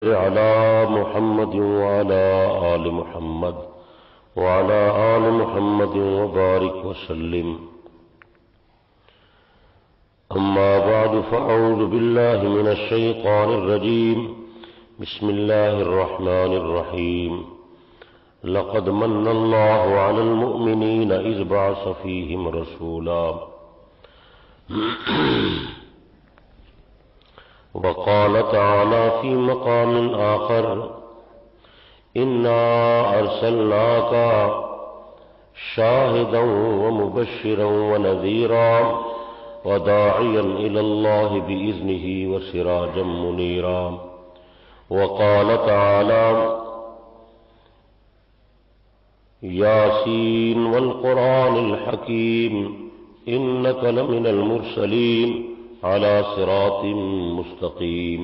على محمد وعلى آل محمد وعلى آل محمد وبارك وسلم. أما بعد فأعوذ بالله من الشيطان الرجيم. بسم الله الرحمن الرحيم. لقد من الله على المؤمنين إذ بعث فيهم رسولا وقال تعالى في مقام آخر إنا أرسلناك شاهدا ومبشرا ونذيرا وداعيا إلى الله بإذنه وسراجا منيرا. وقال تعالى ياسين والقرآن الحكيم إنك لمن المرسلين على صراط مستقيم.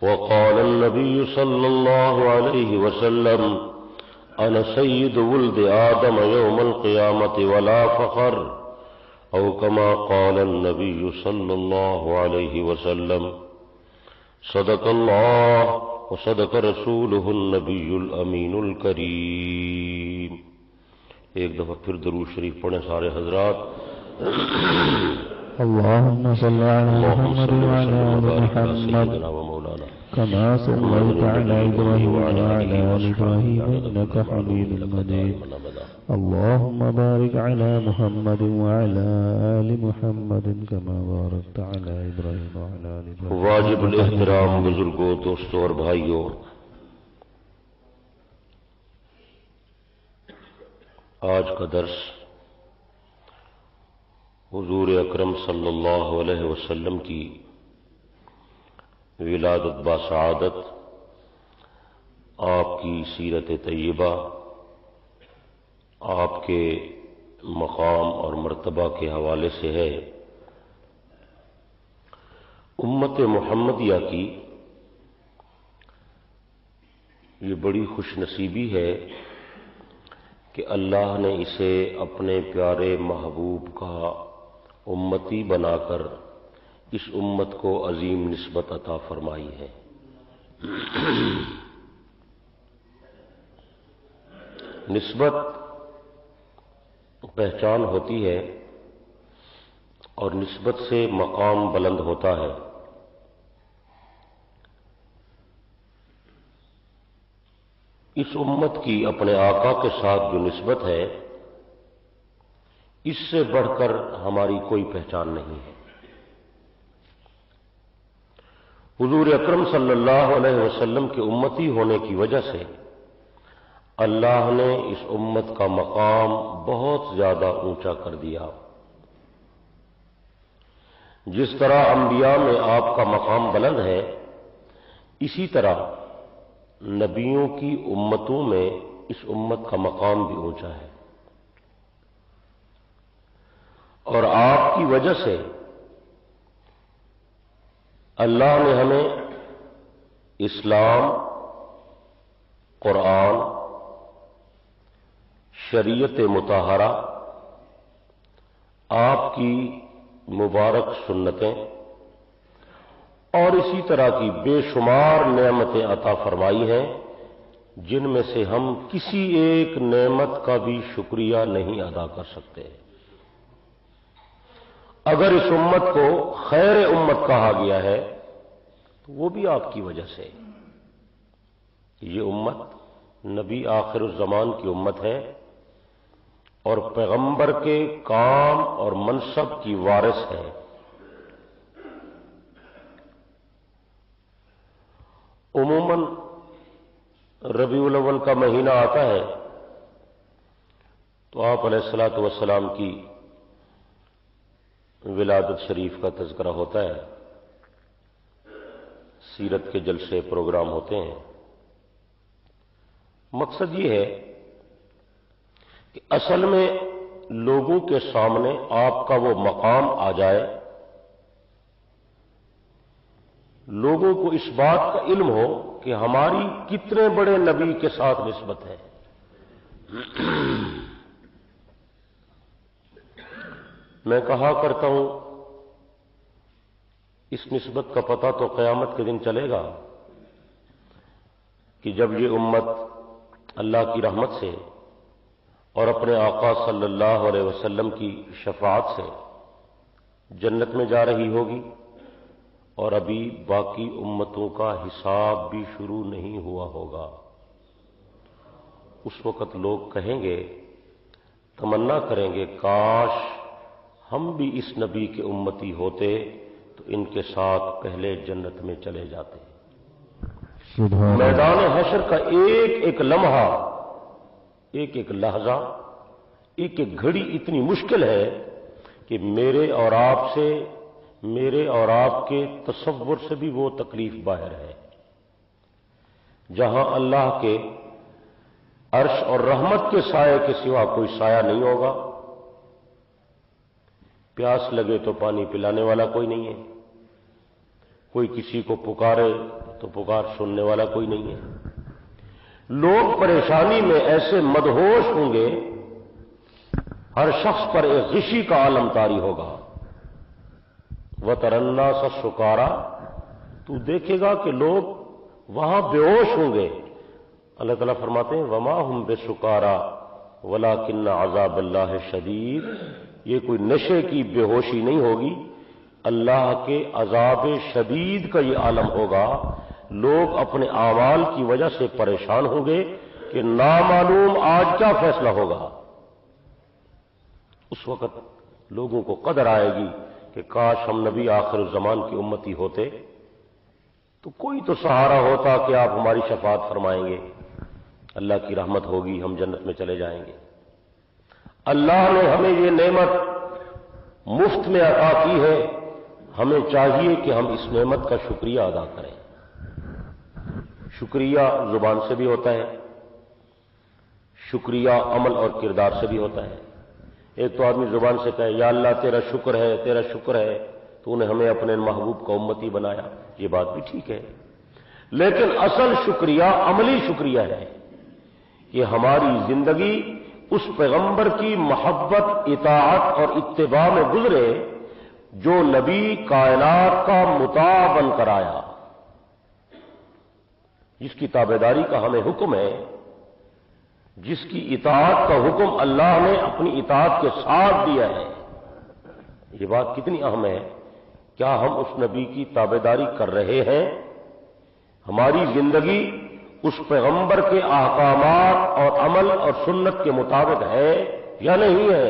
وقال النبي صلى الله عليه وسلم أنا سيد ولد آدم يوم القيامة ولا فخر، أو كما قال النبي صلى الله عليه وسلم. صدق الله وصدق رسوله النبي الأمين الكريم. ایک دفعہ پھر درود شریف پڑھیں سارے حضرات. اللهم صل على محمد وعلى آل محمد كما صليت على إبراهيم وعلى آل إبراهيم إنك حميد مجيد. اللهم بارك على محمد وعلى آل محمد كما باركت على إبراهيم وعلى آل إبراهيم. واجب الاحترام بزرگوں، دوستوں اور بھائیوں، آج کا درس حضور اکرم صلی اللہ علیہ وسلم کی ولادت باسعادت، آپ کی سیرت طیبہ، آپ کے مقام اور مرتبہ کے حوالے سے ہے. امت محمدیہ کی یہ بڑی خوش نصیبی ہے کہ اللہ نے اسے اپنے پیارے محبوب کا امتی بنا کر اس امت کو عظیم نسبت عطا فرمائی ہے. نسبت پہچان ہوتی ہے اور نسبت سے مقام بلند ہوتا ہے. اس امت کی اپنے آقا کے ساتھ جو نسبت ہے، اس سے بڑھ کر ہماری کوئی پہچان نہیں ہے. حضور اکرم صلی اللہ علیہ وسلم کے امتی ہونے کی وجہ سے اللہ نے اس امت کا مقام بہت زیادہ اونچا کر دیا. جس طرح انبیاء میں آپ کا مقام بلند ہے، اسی طرح نبیوں کی امتوں میں اس امت کا مقام بھی اونچا ہے. اور آپ کی وجہ سے اللہ نے ہمیں اسلام، قرآن، شریعت مطہرہ، آپ کی مبارک سنتیں اور اسی طرح کی بے شمار نعمتیں عطا فرمائی ہیں، جن میں سے ہم کسی ایک نعمت کا بھی شکریہ نہیں ادا کر سکتے. اگر اس امت کو خیر امت کہا گیا ہے تو وہ بھی آپ کی وجہ سے. یہ امت نبی آخر الزمان کی امت ہے اور پیغمبر کے کام اور منصب کی وارث ہے. عموماً ربیع الاول کا مہینہ آتا ہے تو آپ علیہ الصلوۃ والسلام کی ولادت شریف کا تذکرہ ہوتا ہے، سیرت کے جلسے پروگرام ہوتے ہیں. مقصد یہ ہے کہ اصل میں لوگوں کے سامنے آپ کا وہ مقام آ جائے، لوگوں کو اس بات کا علم ہو کہ ہماری کتنے بڑے نبی کے ساتھ نسبت ہے. میں کہا کرتا ہوں اس نسبت کا پتہ تو قیامت کے دن چلے گا کہ جب یہ امت اللہ کی رحمت سے اور اپنے آقا صلی اللہ علیہ وسلم کی شفاعت سے جنت میں جا رہی ہوگی اور ابھی باقی امتوں کا حساب بھی شروع نہیں ہوا ہوگا۔ اس وقت لوگ کہیں گے، تمنا کریں گے، کاش ہم بھی اس نبی کے امتی ہوتے تو ان کے ساتھ پہلے جنت میں چلے جاتے۔ میدان حشر کا ایک ایک لمحہ، ایک ایک لحظہ، ایک ایک گھڑی اتنی مشکل ہے کہ میرے اور آپ کے تصور سے بھی وہ تکلیف باہر ہے۔ جہاں اللہ کے عرش اور رحمت کے سائے کے سوا کوئی سایہ نہیں ہوگا، پیاس لگے تو پانی پلانے والا کوئی نہیں ہے، کوئی کسی کو پکارے تو پکار سننے والا کوئی نہیں ہے، لوگ پریشانی میں ایسے مدہوش ہوں گے، ہر شخص پر ایک غشی کا عالم طاری ہوگا۔ وَتَرَى النَّاسَ سُكَارَىٰ، تو دیکھے گا کہ لوگ وہاں بے ہوش ہوں گے۔ اللہ تعالیٰ فرماتے ہیں وَمَا هُمْ بِسُكَارَىٰ وَلَٰكِنَّ عَذَابَ اللَّهِ شَدِيدٌ، یہ کوئی نشے کی بے ہوشی نہیں ہوگی، اللہ کے عذاب شدید کا یہ عالم ہوگا۔ لوگ اپنے اعمال کی وجہ سے پریشان ہوں گے کہ نامعلوم آج کیا فیصلہ ہوگا۔ اس وقت لوگوں کو قدر آئے گی کہ کاش ہم نبی آخر الزمان کی امتی ہوتے تو کوئی تو سہارا ہوتا کہ آپ ہماری شفاعت فرمائیں گے، اللہ کی رحمت ہوگی، ہم جنت میں چلے جائیں گے۔ اللہ نے ہمیں یہ نعمت مفت میں عطا کی ہے، ہمیں چاہیے کہ ہم اس نعمت کا شکریہ ادا کریں۔ شکریہ زبان سے بھی ہوتا ہے، شکریہ عمل اور کردار سے بھی ہوتا ہے۔ ایک تو آدمی زبان سے کہے یا اللہ تیرا شکر ہے، تیرا شکر ہے، تو نے ہمیں اپنے محبوب کا امتی بنایا، یہ بات بھی ٹھیک ہے، لیکن اصل شکریہ عملی شکریہ ہے کہ ہماری زندگی اس پیغمبر کی محبت، اطاعت اور اتباع میں گزرے جو نبی کائنات کا مطاع بن کر آیا، جس کی تابعداری کا ہمیں حکم ہے، جس کی اطاعت کا حکم اللہ نے اپنی اطاعت کے ساتھ دیا ہے۔ یہ بات کتنی اہم ہے، کیا ہم اس نبی کی تابعداری کر رہے ہیں؟ ہماری زندگی اس پیغمبر کے احکامات اور عمل اور سنت کے مطابق ہے یا نہیں ہے؟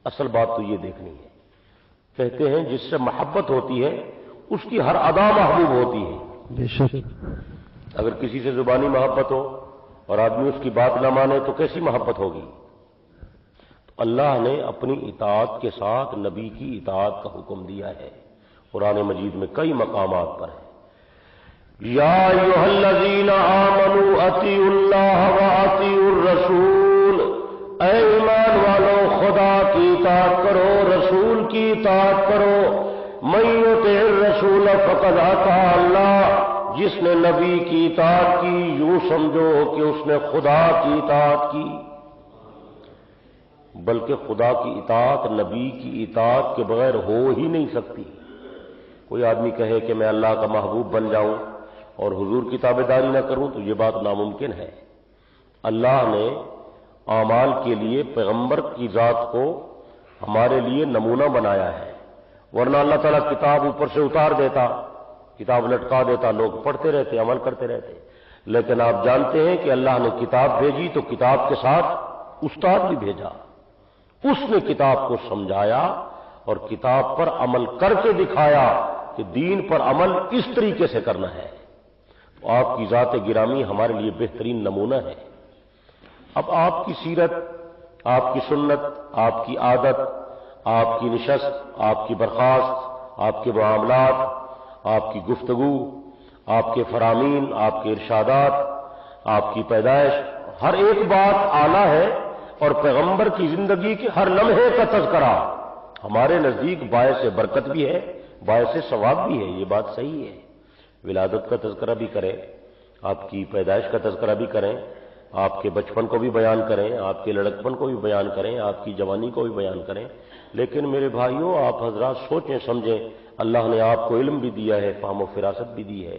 اصل بات تو یہ دیکھنی ہے۔ کہتے ہیں جس سے محبت ہوتی ہے اس کی ہر ادا محبوب ہوتی ہے۔ بے شک اگر کسی سے زبانی محبت ہو اور آدمی اس کی بات نہ مانے تو کیسی محبت ہوگی؟ تو اللہ نے اپنی اطاعت کے ساتھ نبی کی اطاعت کا حکم دیا ہے، قرآن مجید میں کئی مقامات پر ہے۔ یا ایھا الذین آمنوا اطیعوا اللہ واطیعوا الرسول، اے ایمان والو خدا کی اطاعت کرو، رسول کی اطاعت کرو۔ من یطع الرسول فقد اطاع اللہ، جس نے نبی کی اطاعت کی یوں سمجھو کہ اس نے خدا کی اطاعت کی۔ بلکہ خدا کی اطاعت نبی کی اطاعت کے بغیر ہو ہی نہیں سکتی۔ کوئی آدمی کہے کہ میں اللہ کا محبوب بن جاؤں اور حضور کی تابعداری نہ کروں تو یہ بات ناممکن ہے۔ اللہ نے اعمال کے لیے پیغمبر کی ذات کو ہمارے لیے نمونہ بنایا ہے، ورنہ اللہ تعالیٰ کتاب اوپر سے اتار دیتا، کتاب لٹکا دیتا، لوگ پڑھتے رہتے، عمل کرتے رہتے۔ لیکن آپ جانتے ہیں کہ اللہ نے کتاب بھیجی تو کتاب کے ساتھ استاد بھی بھیجا، اس نے کتاب کو سمجھایا اور کتاب پر عمل کر کے دکھایا کہ دین پر عمل اس طریقے سے کرنا ہے۔ تو آپ کی ذات گرامی ہمارے لیے بہترین نمونہ ہے۔ اب آپ کی سیرت، آپ کی سنت، آپ کی عادت، آپ کی نشست، آپ کی برخاست، آپ کے معاملات، آپ کی گفتگو، آپ کے فرامین، آپ کے ارشادات، آپ کی پیدائش، ہر ایک بات اعلیٰ ہے، اور پیغمبر کی زندگی کے ہر لمحے کا تذکرہ ہمارے نزدیک باعث برکت بھی ہے، باعث ثواب بھی ہے۔ یہ بات صحیح ہے، ولادت کا تذکرہ بھی کریں، آپ کی پیدائش کا تذکرہ بھی کریں، آپ کے بچپن کو بھی بیان کریں، آپ کے لڑکپن کو بھی بیان کریں، آپ کی جوانی کو بھی بیان کریں، لیکن میرے بھائیوں آپ حضرات سوچیں سمجھیں، اللہ نے آپ کو علم بھی دیا ہے، فہم و فراست بھی دی ہے۔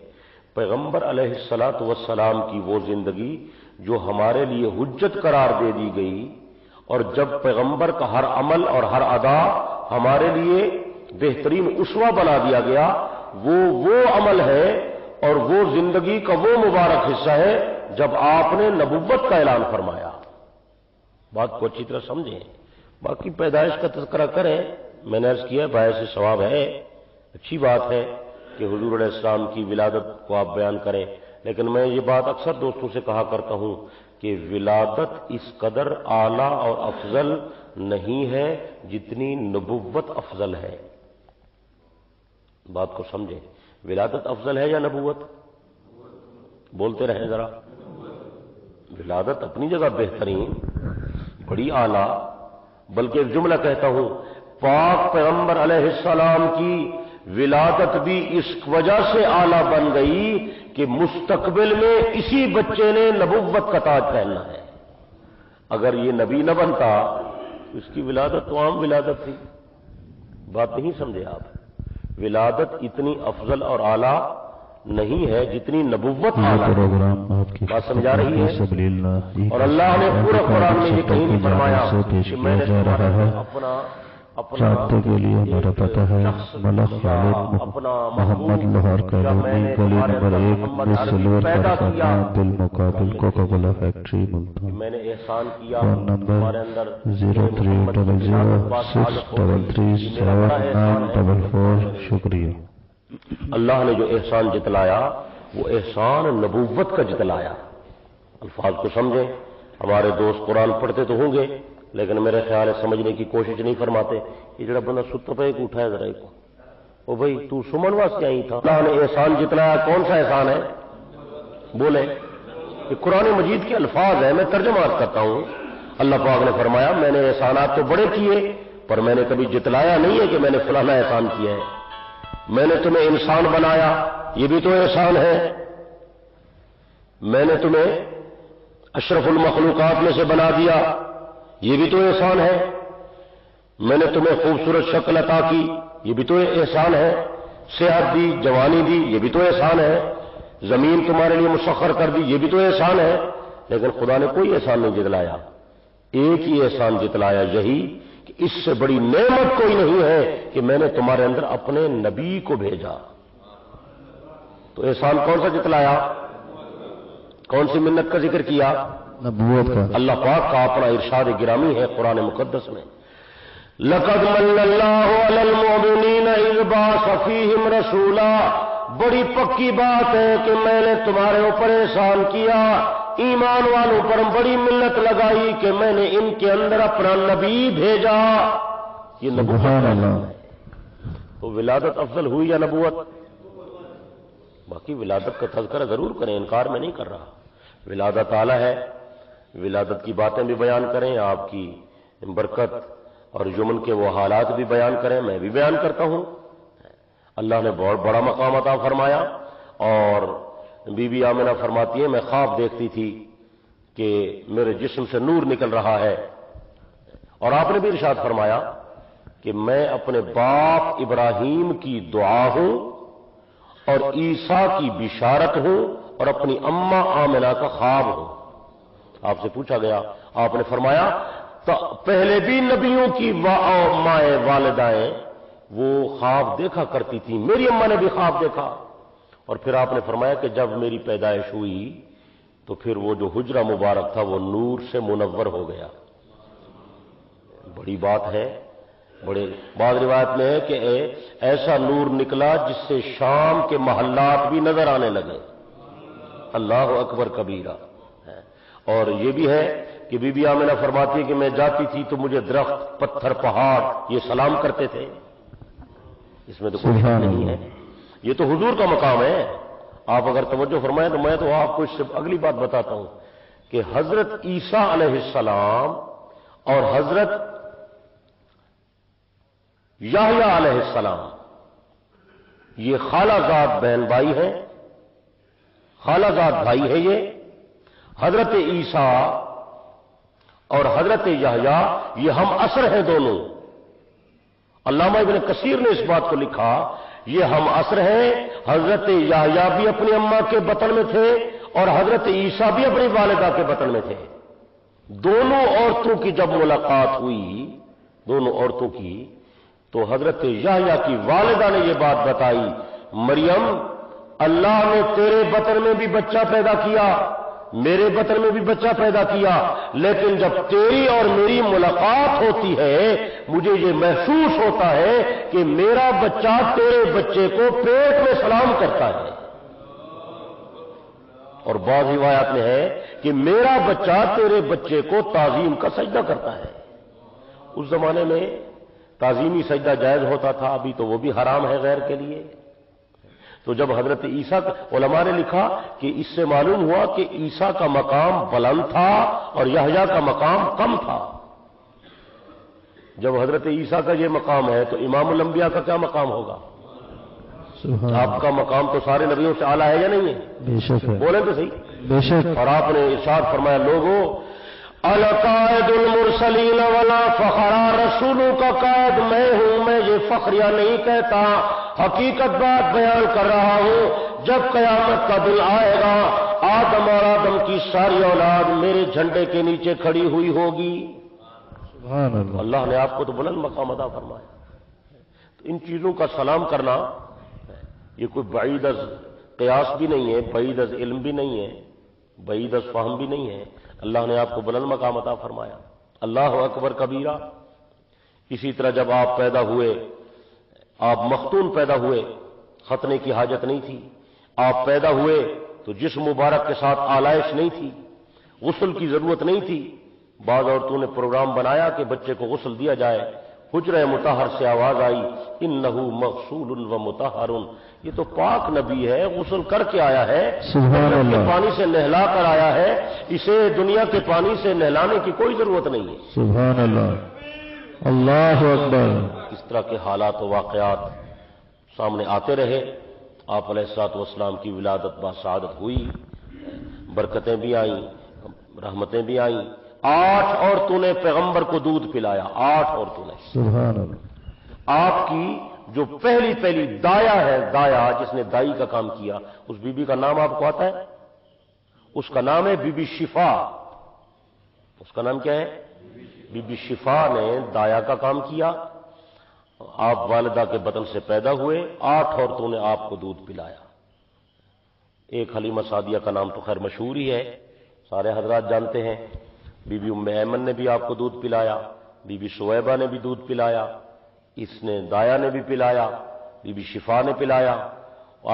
پیغمبر علیہ الصلاۃ والسلام کی وہ زندگی جو ہمارے لیے حجت قرار دے دی گئی، اور جب پیغمبر کا ہر عمل اور ہر ادا ہمارے لیے بہترین اسوہ بنا دیا گیا، وہ عمل ہے اور وہ زندگی کا وہ مبارک حصہ ہے جب آپ نے نبوت کا اعلان فرمایا۔ بات کو اچھی طرح سمجھیں، باقی پیدائش کا تذکرہ کریں، میں نے عرض کیا باعث ثواب ہے، اچھی بات ہے کہ حضور علیہ السلام کی ولادت کو آپ بیان کریں، لیکن میں یہ بات اکثر دوستوں سے کہا کرتا ہوں کہ ولادت اس قدر اعلیٰ اور افضل نہیں ہے جتنی نبوت افضل ہے۔ بات کو سمجھیں، ولادت افضل ہے یا نبوت؟ بولتے رہیں ذرا۔ ولادت اپنی جگہ بہترین، بڑی اعلیٰ، بلکہ ایک جملہ کہتا ہوں، پاک پیغمبر علیہ السلام کی ولادت بھی اس وجہ سے اعلیٰ بن گئی کہ مستقبل میں اسی بچے نے نبوت کا تاج پہننا ہے۔ اگر یہ نبی نہ بنتا تو اس کی ولادت تو عام ولادت تھی۔ بات نہیں سمجھے آپ؟ ولادت اتنی افضل اور اعلیٰ نہیں ہے جتنی نبوت اعلیٰ ہے۔ بات سمجھا رہی ہے؟ اور اللہ نے پورے قرآن میں یہ کہیں نہیں فرمایا کہ میں نے اپنا رابطے کے لیے ہمارا پتہ ہے ملک خالد محمد لاہور کالونی گلی نمبر 1 سلور فرقان بالمقابل کوکا کولا فیکٹری ملتان، میں نے احسان کیا فون نمبر 0300633794۔ شکریہ۔ اللہ نے جو احسان جتلایا وہ احسان نبوت کا جتلایا۔ الفاظ کو سمجھیں، ہمارے دوست قرآن پڑھتے تو ہوں گے لیکن میرے خیال ہے سمجھنے کی کوشش نہیں فرماتے۔ یہ جڑا بندہ ستا پہ ایک اٹھا ہے ذرا ایک او بھائی تو سمن واسطے آئی تھا۔ اللہ نے احسان جتلایا، کون سا احسان ہے؟ بولے۔ یہ قرآن مجید کے الفاظ ہیں، میں ترجمہ کرتا ہوں۔ اللہ پاک نے فرمایا میں نے احسانات تو بڑے کیے پر میں نے کبھی جتلایا نہیں ہے کہ میں نے فلانا احسان کیا ہے۔ میں نے تمہیں انسان بنایا، یہ بھی تو احسان ہے۔ میں نے تمہیں اشرف المخلوقات میں سے بنا دیا، یہ بھی تو احسان ہے۔ میں نے تمہیں خوبصورت شکل عطا کی، یہ بھی تو احسان ہے۔ صحت دی، جوانی دی، یہ بھی تو احسان ہے۔ زمین تمہارے لیے مسخر کر دی، یہ بھی تو احسان ہے۔ لیکن خدا نے کوئی احسان نہیں جتلایا، ایک ہی احسان جتلایا، یہی کہ اس سے بڑی نعمت کوئی نہیں ہے کہ میں نے تمہارے اندر اپنے نبی کو بھیجا۔ تو احسان کون سا جتلایا؟ کون سی منت کا ذکر کیا؟ نبوت کا۔ اللہ پاک کا اپنا ارشاد گرامی ہے قرآن مقدس میں، لَقَدْ مَنَّ اللَّهُ عَلَى الْمُؤْمِنِينَ إِذْ بَعَثَ فِيهِمْ رَسُولًا۔ بڑی پکی بات ہے کہ میں نے تمہارے اوپر احسان کیا، ایمان والوں پر بڑی منت لگائی کہ میں نے ان کے اندر اپنا نبی بھیجا۔ یہ نبوت ہے۔ تو ولادت افضل ہوئی یا نبوت؟ باقی ولادت کا تذکرہ ضرور کریں، انکار میں نہیں کر رہا۔ ولادت اعلیٰ ہے، ولادت کی باتیں بھی بیان کریں، آپ کی برکت اور یمن کے وہ حالات بھی بیان کریں، میں بھی بیان کرتا ہوں۔ اللہ نے بہت بڑا مقام عطا فرمایا، اور بی بی آمنہ فرماتی ہے میں خواب دیکھتی تھی کہ میرے جسم سے نور نکل رہا ہے، اور آپ نے بھی ارشاد فرمایا کہ میں اپنے باپ ابراہیم کی دعا ہوں اور عیسیٰ کی بشارت ہوں اور اپنی اماں آمنہ کا خواب ہوں۔ آپ سے پوچھا گیا، آپ نے فرمایا تو پہلے بھی نبیوں کی مائیں والدائیں وہ خواب دیکھا کرتی تھی، میری اماں نے بھی خواب دیکھا۔ اور پھر آپ نے فرمایا کہ جب میری پیدائش ہوئی تو پھر وہ جو حجرہ مبارک تھا وہ نور سے منور ہو گیا۔ بڑی بات ہے، بڑے بعض روایت میں ہے کہ ایسا نور نکلا جس سے شام کے محلات بھی نظر آنے لگے۔ اللہ اکبر کبیرہ۔ اور یہ بھی ہے کہ بی بی آمنہ فرماتی ہے کہ میں جاتی تھی تو مجھے درخت، پتھر، پہاڑ یہ سلام کرتے تھے۔ اس میں تو کوئی شک نہیں ہے، یہ تو حضور کا مقام ہے۔ آپ اگر توجہ فرمائیں تو میں تو آپ کو اس سے اگلی بات بتاتا ہوں کہ حضرت عیسیٰ علیہ السلام اور حضرت یحییٰ علیہ السلام یہ خالہ زاد بہن بھائی ہیں، خالہ زاد بھائی ہے یہ۔ حضرت عیسیٰ اور حضرت یحییٰ یہ ہم عصر ہیں دونوں. علامہ ابن کثیر نے اس بات کو لکھا یہ ہم عصر ہیں. حضرت یحییٰ بھی اپنی اماں کے بطن میں تھے اور حضرت عیسیٰ بھی اپنی والدہ کے بطن میں تھے. دونوں عورتوں کی جب ملاقات ہوئی دونوں عورتوں کی تو حضرت یحییٰ کی والدہ نے یہ بات بتائی مریم اللہ نے تیرے بطن میں بھی بچہ پیدا کیا میرے بطن میں بھی بچہ پیدا کیا لیکن جب تیری اور میری ملاقات ہوتی ہے مجھے یہ محسوس ہوتا ہے کہ میرا بچہ تیرے بچے کو پیٹ میں سلام کرتا ہے. اور بعض روایات میں ہے کہ میرا بچہ تیرے بچے کو تعظیم کا سجدہ کرتا ہے. اس زمانے میں تعظیمی سجدہ جائز ہوتا تھا, ابھی تو وہ بھی حرام ہے غیر کے لیے. تو جب حضرت عیسیٰ علماء نے لکھا کہ اس سے معلوم ہوا کہ عیسیٰ کا مقام بلند تھا اور یحییٰ کا مقام کم تھا. جب حضرت عیسیٰ کا یہ مقام ہے تو امام الانبیاء کا کیا مقام ہوگا؟ آپ کا مقام تو سارے نبیوں سے اعلیٰ ہے یا نہیں ہے؟ بے شک ہے. بولیں تو صحیح. بے شک. اور آپ نے ارشاد فرمایا لوگوں القائد المرسلین ولا فخر رسولوں کا قائد میں ہوں. میں یہ فخریہ نہیں کہتا حقیقت بات بیان کر رہا ہوں. جب قیامت کا دن آئے گا آدم اور آدم کی ساری اولاد میرے جھنڈے کے نیچے کھڑی ہوئی ہوگی. سبحان اللہ. اللہ نے آپ کو تو بلند مقام عطا فرمایا. تو ان چیزوں کا سلام کرنا یہ کوئی بعید از قیاس بھی نہیں ہے, بعید از علم بھی نہیں ہے, بعید از فہم بھی نہیں ہے. اللہ نے آپ کو بلند مقام عطا فرمایا. اللہ اکبر کبیرہ. اسی طرح جب آپ پیدا ہوئے آپ مختون پیدا ہوئے ختنے کی حاجت نہیں تھی. آپ پیدا ہوئے تو جسم مبارک کے ساتھ آلائش نہیں تھی, غسل کی ضرورت نہیں تھی. بعض عورتوں نے پروگرام بنایا کہ بچے کو غسل دیا جائے. حجرہ مطہر سے آواز آئی انہ مغسول و مطہر. یہ تو پاک نبی ہے, غسل کر کے آیا ہے, جنت کے پانی سے نہلا کر آیا ہے, اسے دنیا کے پانی سے نہلانے کی کوئی ضرورت نہیں ہے. سبحان اللہ. اللہ اکبر. اس طرح کے حالات و واقعات سامنے آتے رہے. آپ علیہ الصلوۃ والسلام کی ولادت باسعادت ہوئی, برکتیں بھی آئیں, رحمتیں بھی آئیں. 8 عورتوں نے پیغمبر کو دودھ پلایا. 8 عورتوں نے. سبحان اللہ. آپ کی جو پہلی دایا ہے, دایا جس نے دائی کا کام کیا, اس بی بی کا نام آپ کو آتا ہے؟ اس کا نام ہے بی بی شفا. اس کا نام کیا ہے؟ بی بی شفا نے دایا کا کام کیا. آپ والدہ کے بطن سے پیدا ہوئے, 8 عورتوں نے آپ کو دودھ پلایا. ایک حلیمہ سعدیہ کا نام تو خیر مشہور ہی ہے, سارے حضرات جانتے ہیں. بی بی ام ایمن نے بھی آپ کو دودھ پلایا, بی بی شعیبہ نے بھی دودھ پلایا, اس نے دایا نے بھی پلایا, بی بی شفا نے پلایا,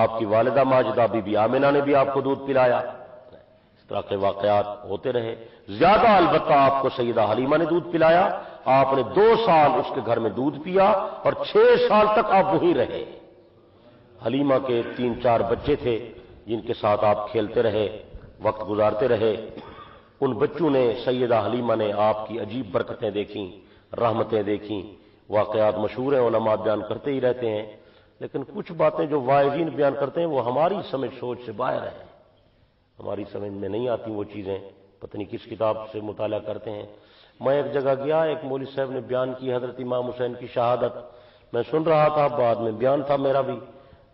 آپ کی والدہ ماجدہ بی بی آمنہ نے بھی آپ کو دودھ پلایا. اس طرح کے واقعات ہوتے رہے. زیادہ البتہ آپ کو سیدہ حلیمہ نے دودھ پلایا. آپ نے 2 سال اس کے گھر میں دودھ پیا اور 6 سال تک آپ وہیں رہے. حلیمہ کے 3-4 بچے تھے جن کے ساتھ آپ کھیلتے رہے, وقت گزارتے رہے. ان بچوں نے سیدہ حلیمہ نے آپ کی عجیب برکتیں دیکھیں, رحمتیں دیکھیں. واقعات مشہور ہیں, علماء بیان کرتے ہی رہتے ہیں, لیکن کچھ باتیں جو واعظین بیان کرتے ہیں وہ ہماری سمجھ سوچ سے باہر ہیں, ہماری سمجھ میں نہیں آتی وہ چیزیں. پتہ نہیں کس کتاب سے مطالعہ کرتے ہیں. میں ایک جگہ گیا, ایک مولوی صاحب نے بیان کی حضرت امام حسین کی شہادت. میں سن رہا تھا, بعد میں بیان تھا میرا بھی,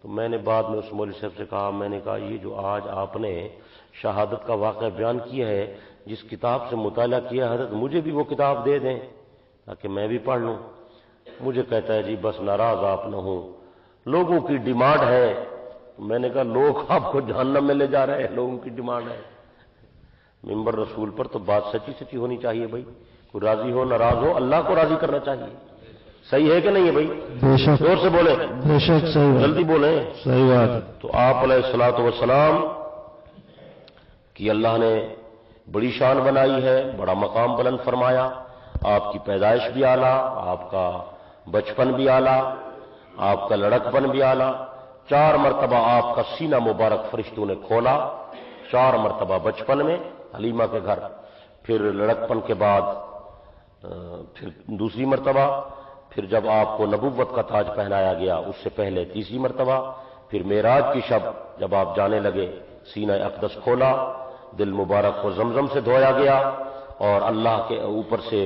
تو میں نے بعد میں اس مولوی صاحب سے کہا, میں نے کہا یہ جو آج آپ نے شہادت کا واقعہ بیان کیا ہے, جس کتاب سے مطالعہ کیا حضرت مجھے بھی وہ کتاب دے دیں تاکہ میں بھی پڑھ لوں. مجھے کہتا ہے جی بس ناراض آپ نہ ہوں, لوگوں کی ڈیمانڈ ہے. میں نے کہا لوگ آپ کو جہنم میں لے جا رہے ہیں, لوگوں کی ڈیمانڈ ہے. منبر رسول پر تو بات سچی سچی ہونی چاہیے بھائی. کوئی راضی ہو ناراض ہو اللہ کو راضی کرنا چاہیے. صحیح ہے کہ نہیں ہے بھائی؟ زور سے بولیں. بے شک صحیح. جلدی بولیں. صحیح بات. تو آپ علیہ الصلوۃ والسلام کی اللہ نے بڑی شان بنائی ہے, بڑا مقام بلند فرمایا. آپ کی پیدائش بھی اعلیٰ, آپ کا بچپن بھی اعلیٰ, آپ کا لڑکپن بھی اعلیٰ. 4 مرتبہ آپ کا سینہ مبارک فرشتوں نے کھولا. 4 مرتبہ بچپن میں حلیمہ کے گھر, پھر لڑکپن کے بعد پھر دوسری مرتبہ, پھر جب آپ کو نبوت کا تاج پہنایا گیا اس سے پہلے 3ری مرتبہ, پھر معراج کی شب جب آپ جانے لگے سینہ اقدس کھولا. دل مبارک کو زمزم سے دھویا گیا اور اللہ کے اوپر سے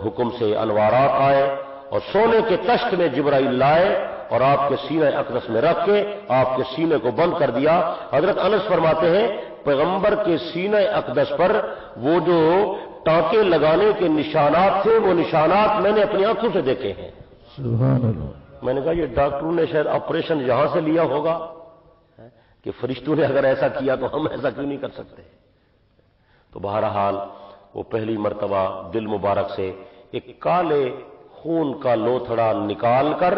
حکم سے انوارات آئے اور سونے کے تشت میں جبرائیل لائے اور آپ کے سینہ اقدس میں رکھ کے آپ کے سینے کو بند کر دیا۔ حضرت انس فرماتے ہیں پیغمبر کے سینہ اقدس پر وہ جو ٹانکے لگانے کے نشانات تھے وہ نشانات میں نے اپنی آنکھوں سے دیکھے ہیں۔ سبحان اللہ۔ میں نے کہا یہ ڈاکٹروں نے شاید آپریشن یہاں سے لیا ہوگا کہ فرشتوں نے اگر ایسا کیا تو ہم ایسا کیوں نہیں کر سکتے۔ تو بہرحال وہ پہلی مرتبہ دل مبارک سے ایک کالے خون کا لوتھڑا نکال کر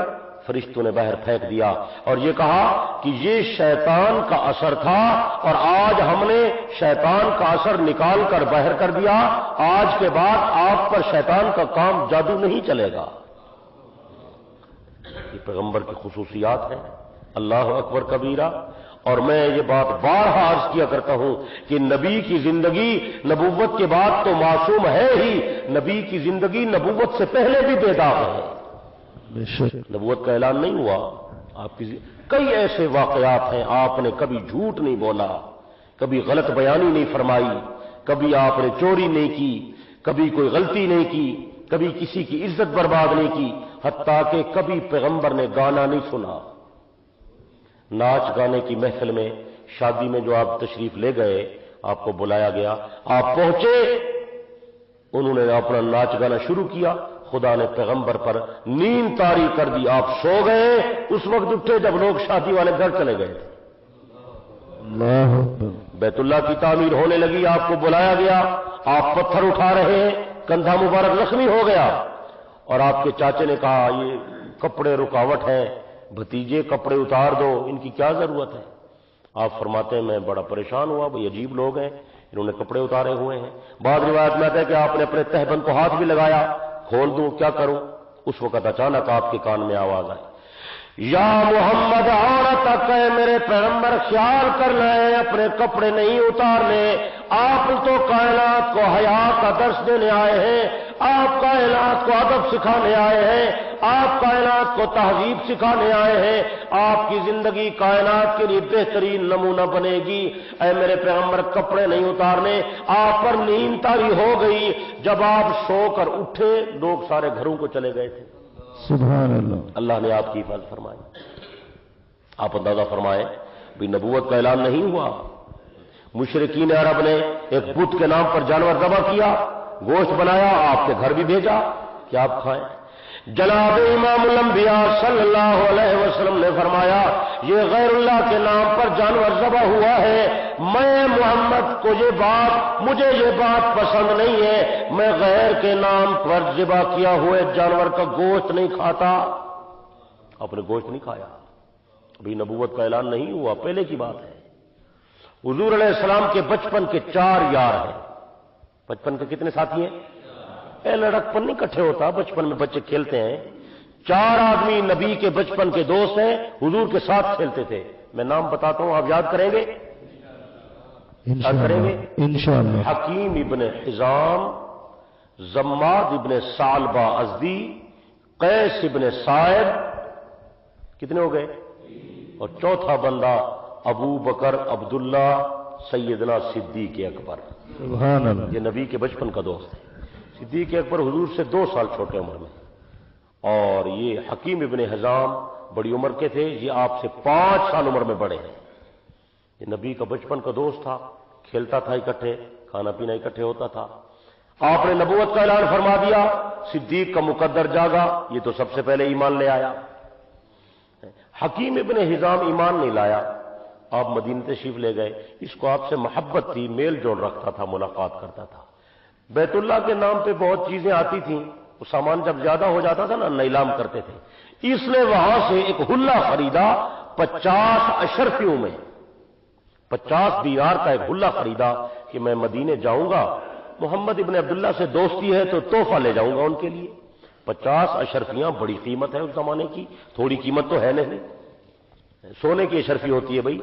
فرشتوں نے باہر پھینک دیا اور یہ کہا کہ یہ شیطان کا اثر تھا اور آج ہم نے شیطان کا اثر نکال کر باہر کر دیا، آج کے بعد آپ پر شیطان کا کام جادو نہیں چلے گا۔ یہ پیغمبر کی خصوصیات ہیں۔ اللہ اکبر کبیرہ۔ اور میں یہ بات بارہا عرض کیا کرتا ہوں کہ نبی کی زندگی نبوت کے بعد تو معصوم ہے ہی، نبی کی زندگی نبوت سے پہلے بھی بے داغ ہے۔ نبوت کا اعلان نہیں ہوا، آپ کی کئی ایسے واقعات ہیں، آپ نے کبھی جھوٹ نہیں بولا، کبھی غلط بیانی نہیں فرمائی، کبھی آپ نے چوری نہیں کی، کبھی کوئی غلطی نہیں کی، کبھی کسی کی عزت برباد نہیں کی، حتیٰ کہ کبھی پیغمبر نے گانا نہیں سنا۔ ناچ گانے کی محفل میں، شادی میں جو آپ تشریف لے گئے، آپ کو بلایا گیا، آپ پہنچے، انہوں نے اپنا ناچ گانا شروع کیا، خدا نے پیغمبر پر نیند طاری کر دی، آپ سو گئے، اس وقت اٹھے جب لوگ شادی والے گھر چلے گئے تھے۔ بیت اللہ کی تعمیر ہونے لگی، آپ کو بلایا گیا، آپ پتھر اٹھا رہے ہیں، کندھا مبارک زخمی ہو گیا اور آپ کے چاچے نے کہا یہ کپڑے رکاوٹ ہیں، بھتیجے کپڑے اتار دو، ان کی کیا ضرورت ہے؟ آپ فرماتے ہیں میں بڑا پریشان ہوا، بھئی عجیب لوگ ہیں، انہوں نے کپڑے اتارے ہوئے ہیں۔ بعض روایت میں آتا ہے کہ آپ نے اپنے تہبند کو ہاتھ بھی لگایا، کھول دوں کیا کروں؟ اس وقت اچانک آپ کے کان میں آواز آئی، یا محمد عورت تک ہے میرے پیغمبر، خیال کرنا ہے اپنے کپڑے نہیں اتارنے، آپ تو کائنات کو حیا کا درس دینے آئے ہیں، آپ کائنات کو ادب سکھانے آئے ہیں، آپ کائنات کو تہذیب سکھانے آئے ہیں، آپ کی زندگی کائنات کے لیے بہترین نمونہ بنے گی، اے میرے پیغمبر کپڑے نہیں اتارنے۔ آپ پر نیند طاری ہو گئی، جب آپ سو کر اٹھے لوگ سارے گھروں کو چلے گئے تھے۔ سبحان اللہ۔ اللہ نے آپ کی حفاظت فرمائی۔ آپ اندازہ فرمائیں بھی نبوت کا اعلان نہیں ہوا، مشرکین عرب نے ایک بت کے نام پر جانور ذبح کیا، گوشت بنایا، آپ کے گھر بھی بھیجا کہ آپ کھائیں۔ جناب امام الانبیاء صلی اللہ علیہ وسلم نے فرمایا یہ غیر اللہ کے نام پر جانور ذبح ہوا ہے، میں محمد کو مجھے یہ بات پسند نہیں ہے، میں غیر کے نام پر ذبح کیا ہوئے جانور کا گوشت نہیں کھاتا۔ آپ نے گوشت نہیں کھایا، ابھی نبوت کا اعلان نہیں ہوا، پہلے کی بات ہے۔ حضور علیہ السلام کے بچپن کے 4 یار ہیں۔ بچپن کے کتنے ساتھی ہیں؟ لڑکپن نہیں اکٹھے ہوتا، بچپن میں بچے کھیلتے ہیں۔ 4 آدمی نبی کے بچپن کے دوست ہیں، حضور کے ساتھ کھیلتے تھے۔ میں نام بتاتا ہوں، آپ یاد کریں گے؟ انشاءاللہ۔ حکیم ابن حزام، زماد ابن ثعلبہ ازدی، قیس ابن سائب، کتنے ہو گئے؟ اور چوتھا بندہ ابو بکر عبداللہ سیدنا صدیق اکبر۔ سبحان اللہ۔ یہ نبی کے بچپن کا دوست ہے۔ صدیق اکبر حضور سے 2 سال چھوٹے عمر میں، اور یہ حکیم ابن حزام بڑی عمر کے تھے، یہ آپ سے 5 سال عمر میں بڑے ہیں۔ یہ نبی کا بچپن کا دوست تھا، کھیلتا تھا اکٹھے، کھانا پینا اکٹھے ہوتا تھا۔ آپ نے نبوت کا اعلان فرما دیا، صدیق کا مقدر جاگا، یہ تو سب سے پہلے ایمان لے آیا۔ حکیم ابن حزام ایمان نہیں لایا، آپ مدینہ تشریف لے گئے، اس کو آپ سے محبت تھی، میل جوڑ رکھتا تھا، ملاقات کرتا تھا۔ بیت اللہ کے نام پہ بہت چیزیں آتی تھیں، وہ سامان جب زیادہ ہو جاتا تھا نا نیلام کرتے تھے، اس نے وہاں سے ایک حلہ خریدا 50 اشرفیوں میں، 50 دینار کا ایک حلہ خریدا کہ میں مدینے جاؤں گا، محمد ابن عبداللہ سے دوستی ہے تو تحفہ لے جاؤں گا ان کے لیے۔ 50 اشرفیاں بڑی قیمت ہے اس زمانے کی، تھوڑی قیمت تو ہے نہیں، سونے کی اشرفی ہوتی ہے بھائی۔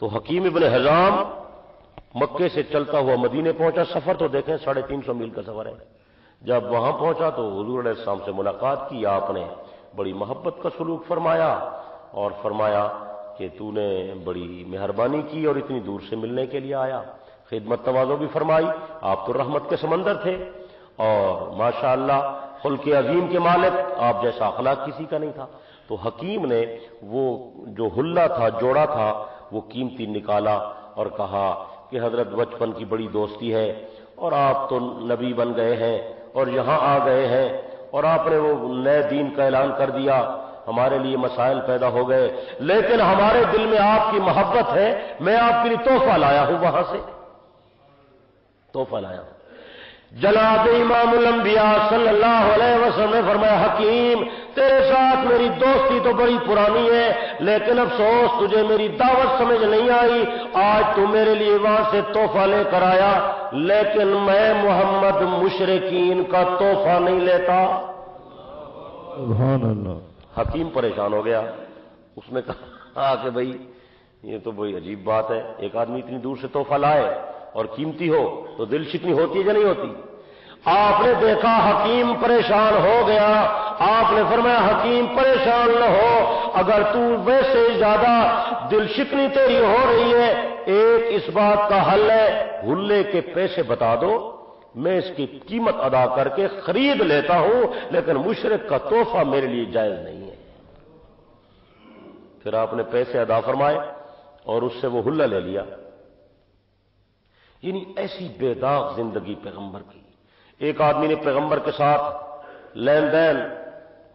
تو حکیم ابن حزام مکے سے چلتا ہوا مدینے پہنچا، سفر تو دیکھیں 350 میل کا سفر ہے۔ جب وہاں پہنچا تو حضور علیہ السلام سے ملاقات کی، آپ نے بڑی محبت کا سلوک فرمایا اور فرمایا کہ تو نے بڑی مہربانی کی اور اتنی دور سے ملنے کے لیے آیا، خدمت تواضع بھی فرمائی، آپ تو رحمت کے سمندر تھے اور ماشاءاللہ خلق عظیم کے مالک، آپ جیسا اخلاق کسی کا نہیں تھا۔ تو حکیم نے وہ جو حلہ تھا، جوڑا تھا، وہ قیمتی نکالا اور کہا کہ حضرت بچپن کی بڑی دوستی ہے اور آپ تو نبی بن گئے ہیں اور یہاں آ گئے ہیں اور آپ نے وہ نئے دین کا اعلان کر دیا، ہمارے لیے مسائل پیدا ہو گئے، لیکن ہمارے دل میں آپ کی محبت ہے، میں آپ کے لیے تحفہ لایا ہوں، وہاں سے تحفہ لایا ہوں۔ جناب امام الانبیاء صلی اللہ علیہ وسلم نے فرمایا حکیم تیرے ساتھ میری دوستی تو بڑی پرانی ہے، لیکن افسوس تجھے میری دعوت سمجھ نہیں آئی، آج تو میرے لیے وہاں سے تحفہ لے کر آیا، لیکن میں محمد مشرکین کا تحفہ نہیں لیتا۔ سبحان اللہ۔ حکیم پریشان ہو گیا، اس نے کہا کہ بھائی یہ تو بڑی عجیب بات ہے، ایک آدمی اتنی دور سے تحفہ لائے اور قیمتی ہو تو دل شکنی ہوتی ہے یا نہیں ہوتی؟ آپ نے دیکھا حکیم پریشان ہو گیا، آپ نے فرمایا حکیم پریشان نہ ہو، اگر تو ویسے زیادہ دل شکنی تیری ہو رہی ہے، ایک اس بات کا حل ہے، حلے کے پیسے بتا دو، میں اس کی قیمت ادا کر کے خرید لیتا ہوں، لیکن مشرک کا تحفہ میرے لیے جائز نہیں ہے۔ پھر آپ نے پیسے ادا فرمائے اور اس سے وہ حلہ لے لیا۔ یعنی ایسی بے داغ زندگی پیغمبر کی۔ ایک آدمی نے پیغمبر کے ساتھ لین دین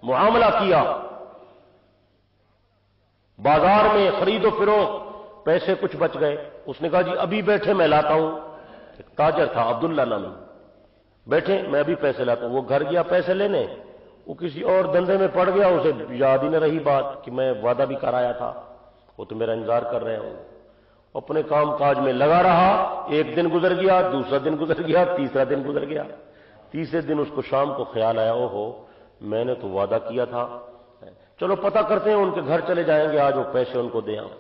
معاملہ کیا، بازار میں خرید و فروخت، پیسے کچھ بچ گئے، اس نے کہا جی ابھی بیٹھے میں لاتا ہوں۔ ایک تاجر تھا عبداللہ نامی، بیٹھے میں ابھی پیسے لاتا ہوں۔ وہ گھر گیا پیسے لینے، وہ کسی اور دندے میں پڑ گیا، اسے یاد ہی نہ رہی بات کہ میں وعدہ بھی کرایا تھا، وہ تو میرا انتظار کر رہے ہوں۔ اپنے کام کاج میں لگا رہا، ایک دن گزر گیا، دوسرا دن گزر گیا، تیسرا دن گزر گیا، تیسرے دن اس کو شام کو خیال آیا اوہو میں نے تو وعدہ کیا تھا، چلو پتہ کرتے ہیں، ان کے گھر چلے جائیں گے، آج وہ پیسے ان کو دے آؤں۔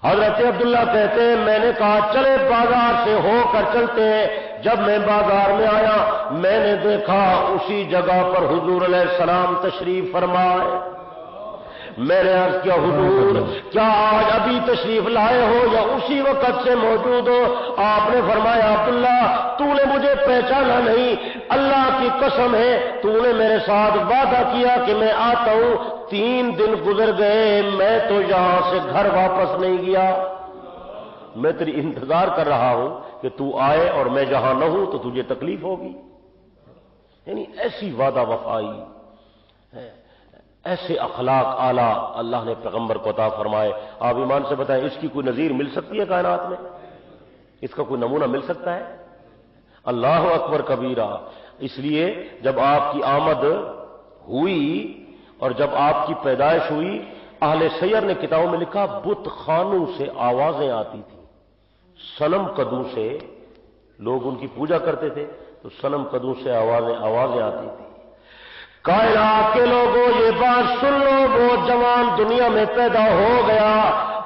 حضرت عبداللہ کہتے ہیں میں نے کہا چلے بازار سے ہو کر چلتے ہیں۔ جب میں بازار میں آیا میں نے دیکھا اسی جگہ پر حضور علیہ السلام تشریف فرمائے۔ میں نے عرض کیا حضور کیا آج ابھی تشریف لائے ہو یا اسی وقت سے موجود ہو؟ آپ نے فرمایا عبداللہ تو نے مجھے پہچانا نہیں، اللہ کی قسم ہے تو نے میرے ساتھ وعدہ کیا کہ میں آتا ہوں، 3 دن گزر گئے میں تو یہاں سے گھر واپس نہیں گیا، میں تیری انتظار کر رہا ہوں کہ تو آئے اور میں جہاں نہ ہوں تو تجھے تکلیف ہوگی۔ یعنی ایسی وعدہ وفائی، ایسے اخلاق اعلیٰ اللہ نے پیغمبر کو عطا فرمائے۔ آپ ایمان سے بتائیں اس کی کوئی نظیر مل سکتی ہے کائنات میں؟ اس کا کوئی نمونہ مل سکتا ہے؟ اللہ اکبر کبیرہ۔ اس لیے جب آپ کی آمد ہوئی اور جب آپ کی پیدائش ہوئی، اہل سیر نے کتابوں میں لکھا بت خانوں سے آوازیں آتی تھیں، صنم قدوں سے لوگ ان کی پوجا کرتے تھے تو صنم قدوں سے آوازیں آتی تھیں۔ کائنات کے لوگوں یہ بات سن لو، وہ جوان دنیا میں پیدا ہو گیا،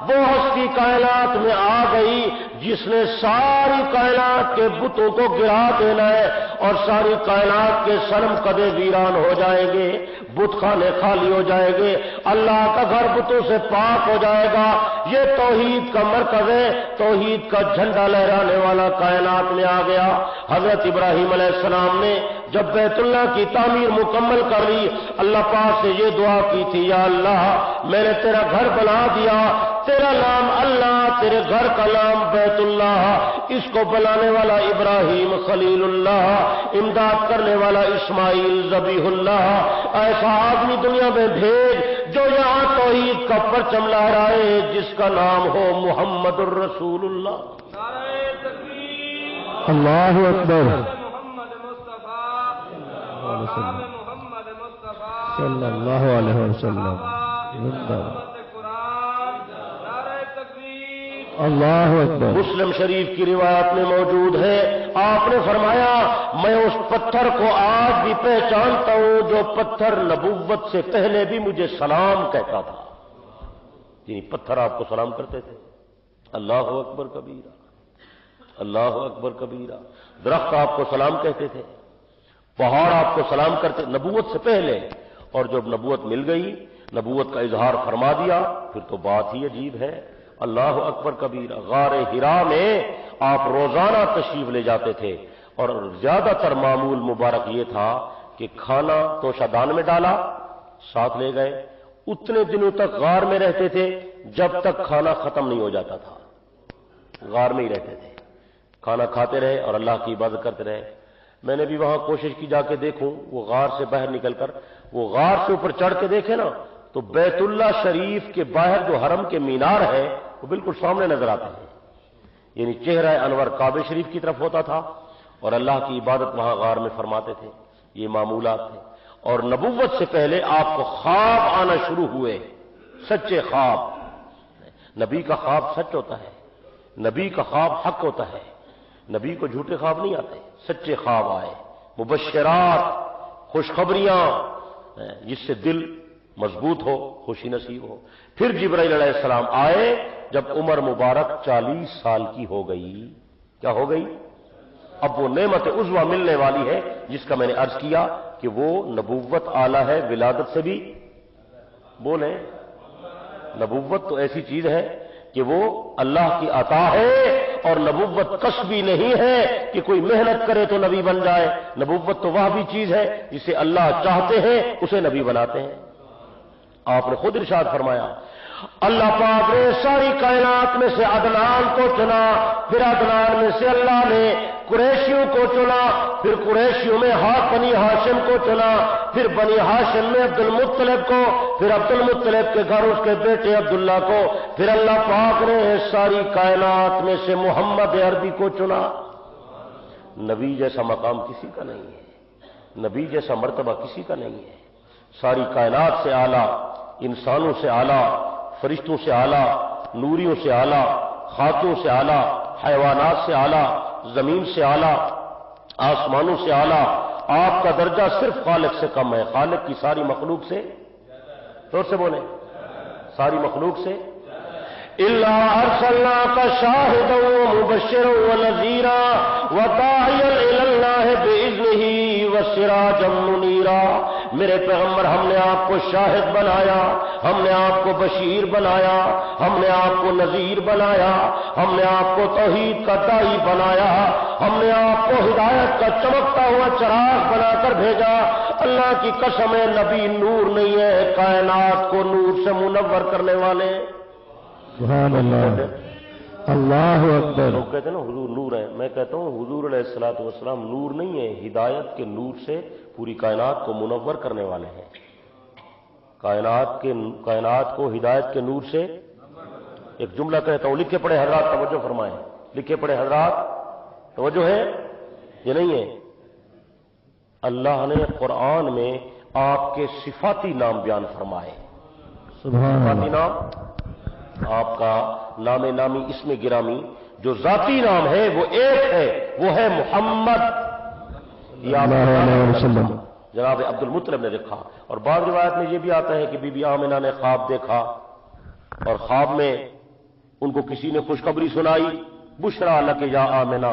وہ ہستی کائنات میں آ گئی جس نے ساری کائنات کے بتوں کو گرا دینا ہے اور ساری کائنات کے صنم قدے ویران ہو جائیں گے، بت خانے خالی ہو جائیں گے، اللہ کا گھر بتوں سے پاک ہو جائے گا۔ یہ توحید کا مرکز ہے، توحید کا جھنڈا لہرانے والا کائنات میں آ گیا۔ حضرت ابراہیم علیہ السلام نے جب بیت اللہ کی تعمیر مکمل کر لی، اللہ پاک سے یہ دعا کی تھی یا اللہ میں نے تیرا گھر بنا دیا، تیرا نام اللہ، تیرے گھر کا نام بیت اللہ، اس کو بنانے والا ابراہیم خلیل اللہ، امداد کرنے والا اسماعیل ذبیح اللہ، ایسا آدمی دنیا میں بھیج جو یہاں توحید کا پرچم لہرائے جس کا نام ہو محمد الرسول اللہ۔ نعرہ تکبیر، اللہ اکبر، محمد مصطفیٰ صلی اللہ علیہ وسلم، اللہ اکبر۔ مسلم شریف کی روایت میں موجود ہے، آپ نے فرمایا میں اس پتھر کو آج بھی پہچانتا ہوں جو پتھر نبوت سے پہلے بھی مجھے سلام کہتا تھا۔ یعنی پتھر آپ کو سلام کرتے تھے۔ اللہ اکبر کبیرہ، اللہ اکبر کبیرہ۔ درخت آپ کو سلام کہتے تھے، پہاڑ آپ کو سلام کرتے نبوت سے پہلے، اور جب نبوت مل گئی نبوت کا اظہار فرما دیا، پھر تو بات ہی عجیب ہے۔ اللہ اکبر کبیر، غار حرا میں آپ روزانہ تشریف لے جاتے تھے، اور زیادہ تر معمول مبارک یہ تھا کہ کھانا توشہ دان میں ڈالا، ساتھ لے گئے، اتنے دنوں تک غار میں رہتے تھے جب تک کھانا ختم نہیں ہو جاتا تھا، غار میں ہی رہتے تھے، کھانا کھاتے رہے اور اللہ کی عبادت کرتے رہے۔ میں نے بھی وہاں کوشش کی جا کے دیکھوں، وہ غار سے باہر نکل کر وہ غار سے اوپر چڑھ کے دیکھے نا تو بیت اللہ شریف کے باہر جو حرم کے مینار ہے وہ بالکل سامنے نظر آتے ہیں، یعنی چہرہ انور کعبہ شریف کی طرف ہوتا تھا، اور اللہ کی عبادت وہاں غار میں فرماتے تھے۔ یہ معمولات تھے، اور نبوت سے پہلے آپ کو خواب آنا شروع ہوئے، سچے خواب۔ نبی کا خواب سچ ہوتا ہے، نبی کا خواب حق ہوتا ہے، نبی کو جھوٹے خواب نہیں آتے، سچے خواب آئے، مبشرات، خوشخبریاں، جس سے دل مضبوط ہو، خوشی نصیب ہو۔ پھر جبرائیل علیہ السلام آئے جب عمر مبارک 40 سال کی ہو گئی۔ کیا ہو گئی؟ اب وہ نعمت عظمیٰ ملنے والی ہے جس کا میں نے عرض کیا کہ وہ نبوت اعلیٰ ہے ولادت سے بھی۔ بولیں، نبوت تو ایسی چیز ہے کہ وہ اللہ کی عطا ہے، اور نبوت کسبی نہیں ہے کہ کوئی محنت کرے تو نبی بن جائے۔ نبوت تو وہ بھی چیز ہے جسے اللہ چاہتے ہیں اسے نبی بناتے ہیں۔ آپ نے خود ارشاد فرمایا، اللہ پاک نے ساری کائنات میں سے عدنان کو چنا، پھر عدنان میں سے اللہ نے قریشیوں کو چنا، پھر قریشیوں میں بنی ہاشم کو چنا، پھر بنی ہاشم میں عبد المطلب کو، پھر عبد المطلب کے گھر اس کے بیٹے عبداللہ کو، پھر اللہ پاک نے ساری کائنات میں سے محمد عربی کو چنا۔ نبی جیسا مقام کسی کا نہیں ہے، نبی جیسا مرتبہ کسی کا نہیں ہے۔ ساری کائنات سے اعلیٰ، انسانوں سے اعلیٰ، فرشتوں سے اعلیٰ، نوریوں سے اعلیٰ، خاکوں سے اعلیٰ، حیوانات سے اعلیٰ، زمین سے اعلیٰ، آسمانوں سے اعلیٰ۔ آپ کا درجہ صرف خالق سے کم ہے، خالق کی ساری مخلوق سے، زور سے بولیں، ساری مخلوق سے۔ اِلَّا أَرْسَلْنَاكَ شَاهِدًا وَمُبَشِّرًا وَنَذِيرًا وَدَاعِيًا إِلَى اللَّهِ بِإِذْنِهِ وَسِرَاجًا مُنِيرًا۔ میرے پیغمبر، ہم نے آپ کو شاہد بنایا، ہم نے آپ کو بشیر بنایا، ہم نے آپ کو نذیر بنایا، ہم نے آپ کو توحید کا داعی بنایا، ہم نے آپ کو ہدایت کا چمکتا ہوا چراغ بنا کر بھیجا۔ اللہ کی قسم ہے، نبی نور نہیں ہے، کائنات کو نور سے منور کرنے والے۔ سبحان اللہ، اللہ اکبر۔ لوگ کہتے ہیں نا حضور نور ہے، میں کہتا ہوں حضور علیہ الصلوۃ والسلام نور نہیں ہے، ہدایت کے نور سے پوری کائنات کو منور کرنے والے ہیں۔ کائنات کو ہدایت کے نور سے، ایک جملہ کہتا ہوں، لکھے پڑھے حضرات توجہ فرمائیں، لکھے پڑھے حضرات توجہ ہے، یہ نہیں ہے۔ اللہ نے قرآن میں آپ کے صفاتی نام بیان فرمائے۔ صفاتی نام، آپ کا نام نامی، اسم گرامی جو ذاتی نام ہے وہ ایک ہے، وہ ہے محمد۔ جناب عبد المطلب نے دیکھا، اور بعض روایت میں یہ بھی آتا ہے کہ بی بی آمنہ نے خواب دیکھا، اور خواب میں ان کو کسی نے خوشخبری سنائی، بشرا لک یا آمنہ،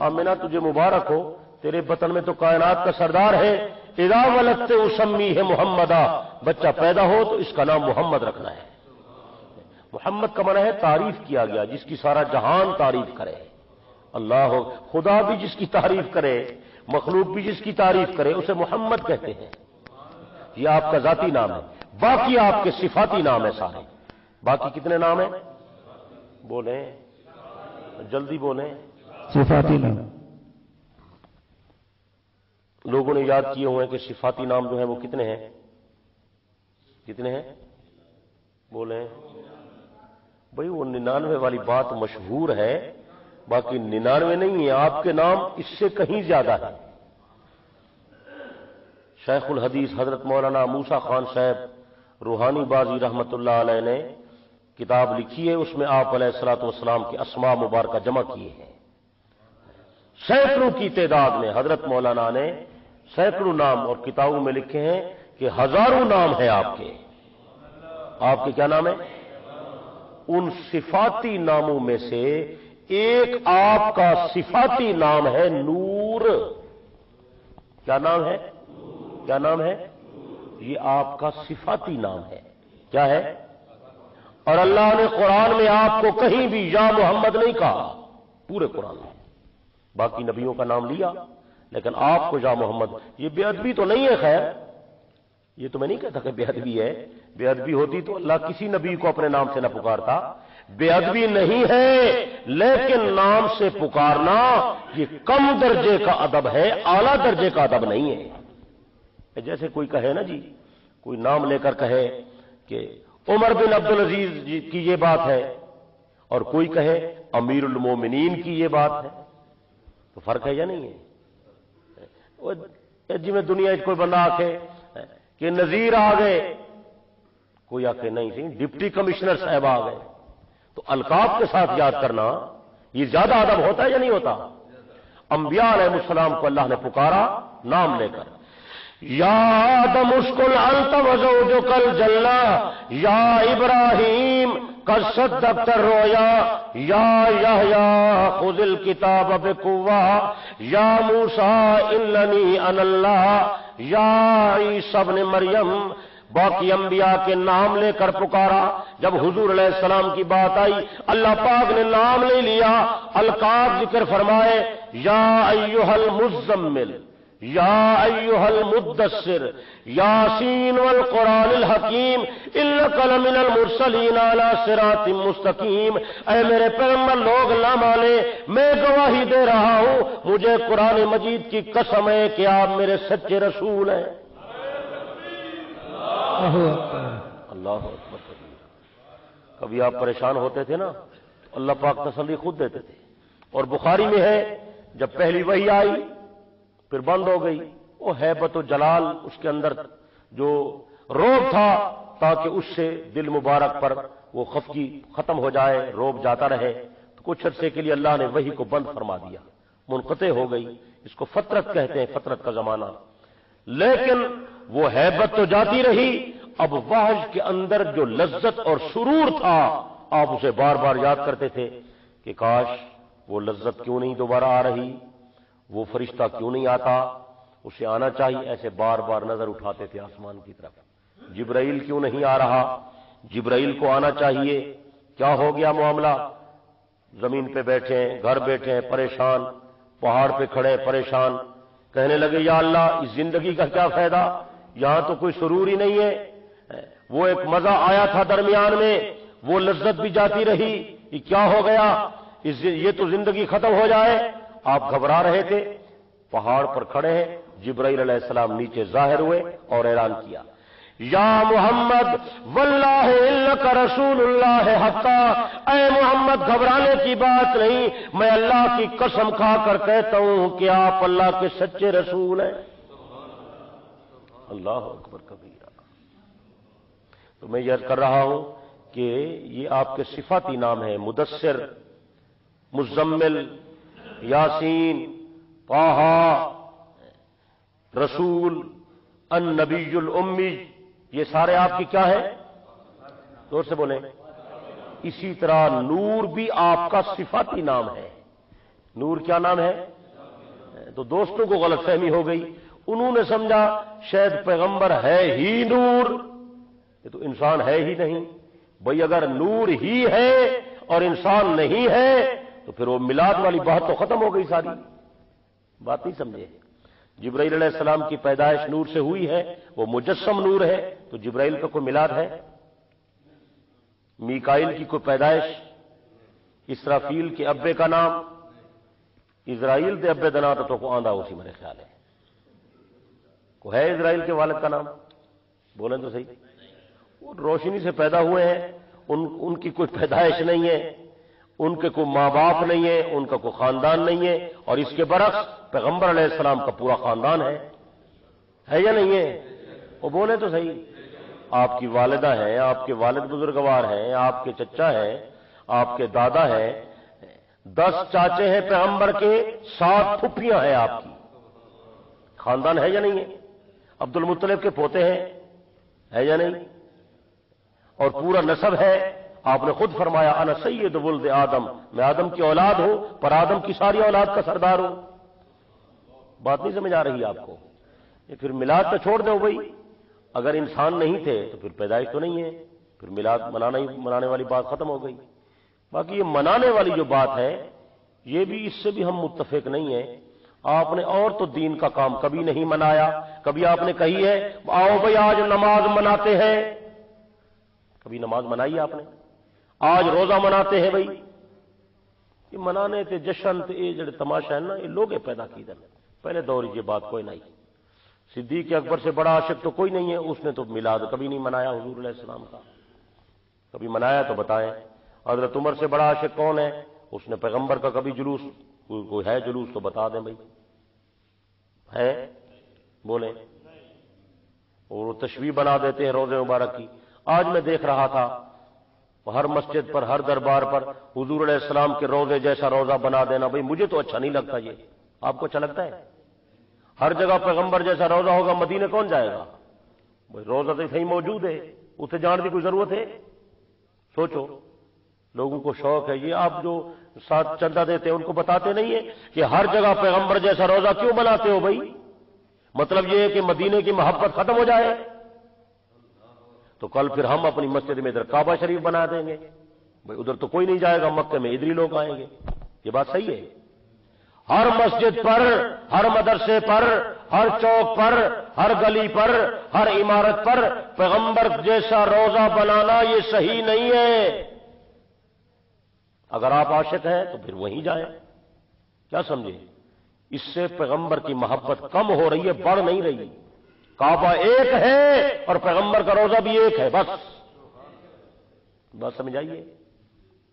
آمنہ تجھے مبارک ہو، تیرے بطن میں تو کائنات کا سردار ہے، اذا ولدت اسمیہ محمدا، بچہ پیدا ہو تو اس کا نام محمد رکھنا ہے۔ محمد کا معنی ہے تعریف کیا گیا، جس کی سارا جہان تعریف کرے۔ اللہ، خدا بھی جس کی تعریف کرے، مخلوق بھی جس کی تعریف کرے، اسے محمد کہتے ہیں۔ یہ آپ کا ذاتی نام ہے، باقی آپ کے صفاتی نام ہے سارے۔ باقی کتنے نام ہیں؟ بولیں جلدی بولیں۔ صفاتی نام لوگوں نے یاد کیے ہوئے ہیں کہ صفاتی نام جو ہیں وہ کتنے ہیں؟ کتنے ہیں؟ بولیں بھئی، وہ 99 والی بات مشہور ہے، باقی 99 نہیں ہے، آپ کے نام اس سے کہیں زیادہ ہے۔ شیخ الحدیث حضرت مولانا موسیٰ خان صاحب روحانی بازی رحمت اللہ علیہ نے کتاب لکھی ہے، اس میں آپ علیہ الصلوۃ والسلام کے اسماء مبارکہ جمع کیے ہیں۔ سینکڑوں کی تعداد میں حضرت مولانا نے سینکڑوں نام اور کتابوں میں لکھے ہیں کہ ہزاروں نام ہیں آپ کے۔ آپ کے کیا نام ہے؟ ان صفاتی ناموں میں سے ایک آپ کا صفاتی نام ہے نور۔ کیا نام ہے؟ کیا نام ہے؟ یہ آپ کا صفاتی نام ہے۔ کیا ہے؟ اور اللہ نے قرآن میں آپ کو کہیں بھی یا محمد نہیں کہا، پورے قرآن میں۔ باقی نبیوں کا نام لیا لیکن آپ کو یا محمد۔ یہ بے ادبی تو نہیں ہے، خیر یہ تو میں نہیں کہتا کہ بے ادبی ہے، بے ادبی ہوتی تو اللہ کسی نبی کو اپنے نام سے نہ پکارتا۔ بے ادبی نہیں ہے لیکن نام سے پکارنا یہ کم درجے کا ادب ہے، اعلیٰ درجے کا ادب نہیں ہے۔ جیسے کوئی کہے نا جی، کوئی نام لے کر کہے کہ عمر بن عبدالعزیز جی کی یہ بات ہے، اور کوئی کہے امیر المومنین کی یہ بات ہے، تو فرق ہے یا نہیں ہے؟ جی میں دنیا کوئی بندہ آکے کہ نذیر آ گئے، کوئی آکے نہیں سی ڈپٹی کمشنر صاحب آ گئے، تو القاب کے ساتھ یاد کرنا یہ زیادہ ادب ہوتا ہے یا نہیں ہوتا؟ انبیاء علیہ السلام کو اللہ نے پکارا نام لے کر، یا آدم اسکن انت وزوجک الجنہ، یا ابراہیم قد صدقت الرؤیا، یا یحییٰ خذ الکتاب بقوہ، یا موسیٰ اننی انا اللہ، یا عیسیٰ ابن مریم۔ باقی انبیاء کے نام لے کر پکارا۔ جب حضور علیہ السلام کی بات آئی اللہ پاک نے نام نہیں لیا، القاب ذکر فرمائے، یا ایھا المزمل، یا ایھا المدثر، یاسین والقرآن الحکیم انک لمن المرسلین علی صراط مستقیم۔ اے میرے پیغمبر لوگ نہ مانے، میں گواہی دے رہا ہوں، مجھے قرآن مجید کی قسم ہے کہ آپ میرے سچے رسول ہیں۔ اللہ اکبر۔ کبھی آپ پریشان ہوتے تھے نا تو اللہ پاک تسلی خود دیتے تھے، اور بخاری میں ہے جب پہلی وحی آئی پھر بند ہو گئی، وہ ہیبت و جلال اس کے اندر جو روب تھا تاکہ اس سے دل مبارک پر وہ خفگی ختم ہو جائے، روب جاتا رہے، تو کچھ عرصے کے لیے اللہ نے وحی کو بند فرما دیا، منقطع ہو گئی۔ اس کو فترت کہتے ہیں، فترت کا زمانہ۔ لیکن وہ ہیبت تو جاتی رہی، اب وحی کے اندر جو لذت اور سرور تھا آپ اسے بار بار یاد کرتے تھے کہ کاش وہ لذت کیوں نہیں دوبارہ آ رہی، وہ فرشتہ کیوں نہیں آتا، اسے آنا چاہیے، ایسے بار بار نظر اٹھاتے تھے آسمان کی طرف۔ جبرائیل کیوں نہیں آ رہا، جبرائیل کو آنا چاہیے، کیا ہو گیا معاملہ؟ زمین پہ بیٹھے ہیں، گھر بیٹھے ہیں پریشان، پہاڑ پہ کھڑے پریشان، کہنے لگے یا اللہ اس زندگی کا کیا فائدہ، یہاں تو کوئی سرور ہی نہیں ہے، وہ ایک مزہ آیا تھا درمیان میں، وہ لذت بھی جاتی رہی، یہ کیا ہو گیا، یہ تو زندگی ختم ہو جائے۔ آپ گھبرا رہے تھے، پہاڑ پر کھڑے ہیں، جبرائیل علیہ السلام نیچے ظاہر ہوئے اور اعلان کیا، یا محمد واللہ انک رسول اللہ حقا، اے محمد گھبرانے کی بات نہیں، میں اللہ کی قسم کھا کر کہتا ہوں کہ آپ اللہ کے سچے رسول ہیں۔ اللہ اکبر کبیرہ۔ تو میں یہ عرض کر رہا ہوں کہ یہ آپ کے صفاتی نام ہیں، مدثر، مزمل، یاسین، طٰہٰ، رسول، النبی الامی، یہ سارے آپ کی کیا ہے؟ زور سے بولیں۔ اسی طرح نور بھی آپ کا صفاتی نام ہے۔ نور کیا نام ہے؟ تو دوستوں کو غلط فہمی ہو گئی، انہوں نے سمجھا شاید پیغمبر ہے ہی نور، یہ تو انسان ہے ہی نہیں۔ بھئی اگر نور ہی ہے اور انسان نہیں ہے تو پھر وہ میلاد والی بات تو ختم ہو گئی، ساری بات نہیں سمجھے۔ جبرائیل علیہ السلام کی پیدائش نور سے ہوئی ہے، وہ مجسم نور ہے، تو جبرائیل کا کوئی میلاد ہے؟ میکائیل کی کوئی پیدائش؟ اسرافیل کے ابے کا نام اسرائیل دے ابے دنا تو کو آندھا اسی میرے خیال ہے، کو ہے اسرائیل کے والد کا نام؟ بولیں تو صحیح۔ وہ روشنی سے پیدا ہوئے ہیں، ان کی کوئی پیدائش نہیں ہے، ان کے کوئی ماں باپ نہیں ہے، ان کا کوئی خاندان نہیں ہے، اور اس کے برعکس پیغمبر علیہ السلام کا پورا خاندان ہے یا نہیں ہے؟ وہ بولے تو صحیح۔ آپ کی والدہ ہیں، آپ کے والد بزرگوار ہیں، آپ کے چچا ہیں، آپ کے دادا ہیں، 10 چاچے ہیں پیغمبر کے، 7 پھپھیاں ہیں آپ کی، خاندان ہے یا نہیں ہے؟ عبد المطلب کے پوتے ہیں، ہے یا نہیں؟ اور پورا نسب ہے۔ آپ نے خود فرمایا انا سید ولد آدم، میں آدم کی اولاد ہوں پر آدم کی ساری اولاد کا سردار ہوں۔ بات نہیں سمجھ آ رہی آپ کو؟ یہ پھر میلاد تو چھوڑ دو بھائی، اگر انسان نہیں تھے تو پھر پیدائش تو نہیں ہے۔ پھر میلاد منانے والی بات ختم ہو گئی۔ باقی یہ منانے والی جو بات ہے یہ بھی اس سے بھی ہم متفق نہیں ہیں۔ آپ نے اور تو دین کا کام کبھی نہیں منایا، کبھی آپ نے کہی ہے آؤ بھائی آج نماز مناتے ہیں، کبھی نماز منائی آپ نے؟ آج روزہ مناتے ہیں بھائی، یہ منانے تے جشن تے یہ جڑے تماشا ہے نا یہ لوگ پیدا کی دن، پہلے دور یہ بات کوئی نہیں۔ صدیق اکبر سے بڑا عاشق تو کوئی نہیں ہے، اس نے تو میلاد کبھی نہیں منایا حضور علیہ السلام کا، کبھی منایا تو بتائیں۔ حضرت عمر سے بڑا عاشق کون ہے؟ اس نے پیغمبر کا کبھی جلوس، کوئی ہے جلوس تو بتا دیں بھائی، ہے بولیں؟ اور تشبیہ بنا دیتے ہیں روزے مبارک کی۔ آج میں دیکھ رہا تھا ہر مسجد پر ہر دربار پر حضور علیہ السلام کے روزے جیسا روزہ بنا دینا، بھائی مجھے تو اچھا نہیں لگتا، یہ آپ کو اچھا لگتا ہے؟ ہر جگہ پیغمبر جیسا روزہ ہوگا، مدینے کون جائے گا بھائی؟ روزہ تو صحیح موجود ہے، اسے جان کی کوئی ضرورت ہے؟ سوچو، لوگوں کو شوق ہے، یہ آپ جو ساتھ چندہ دیتے ہیں ان کو بتاتے نہیں ہیں کہ ہر جگہ پیغمبر جیسا روزہ کیوں بناتے ہو بھائی؟ مطلب یہ ہے کہ مدینے کی محبت ختم ہو جائے؟ تو کل پھر ہم اپنی مسجد میں ادھر کعبہ شریف بنا دیں گے بھائی، ادھر تو کوئی نہیں جائے گا، مکے میں ادھر ہی لوگ آئیں گے۔ یہ بات صحیح ہے؟ ہر مسجد پر، ہر مدرسے پر، ہر چوک پر، ہر گلی پر، ہر عمارت پر پیغمبر جیسا روزہ بنانا یہ صحیح نہیں ہے۔ اگر آپ عاشق ہیں تو پھر وہیں جائیں، کیا سمجھے؟ اس سے پیغمبر کی محبت کم ہو رہی ہے، بڑھ نہیں رہی۔ کعبہ ایک ہے اور پیغمبر کا روزہ بھی ایک ہے، بس بات سمجھ آئیے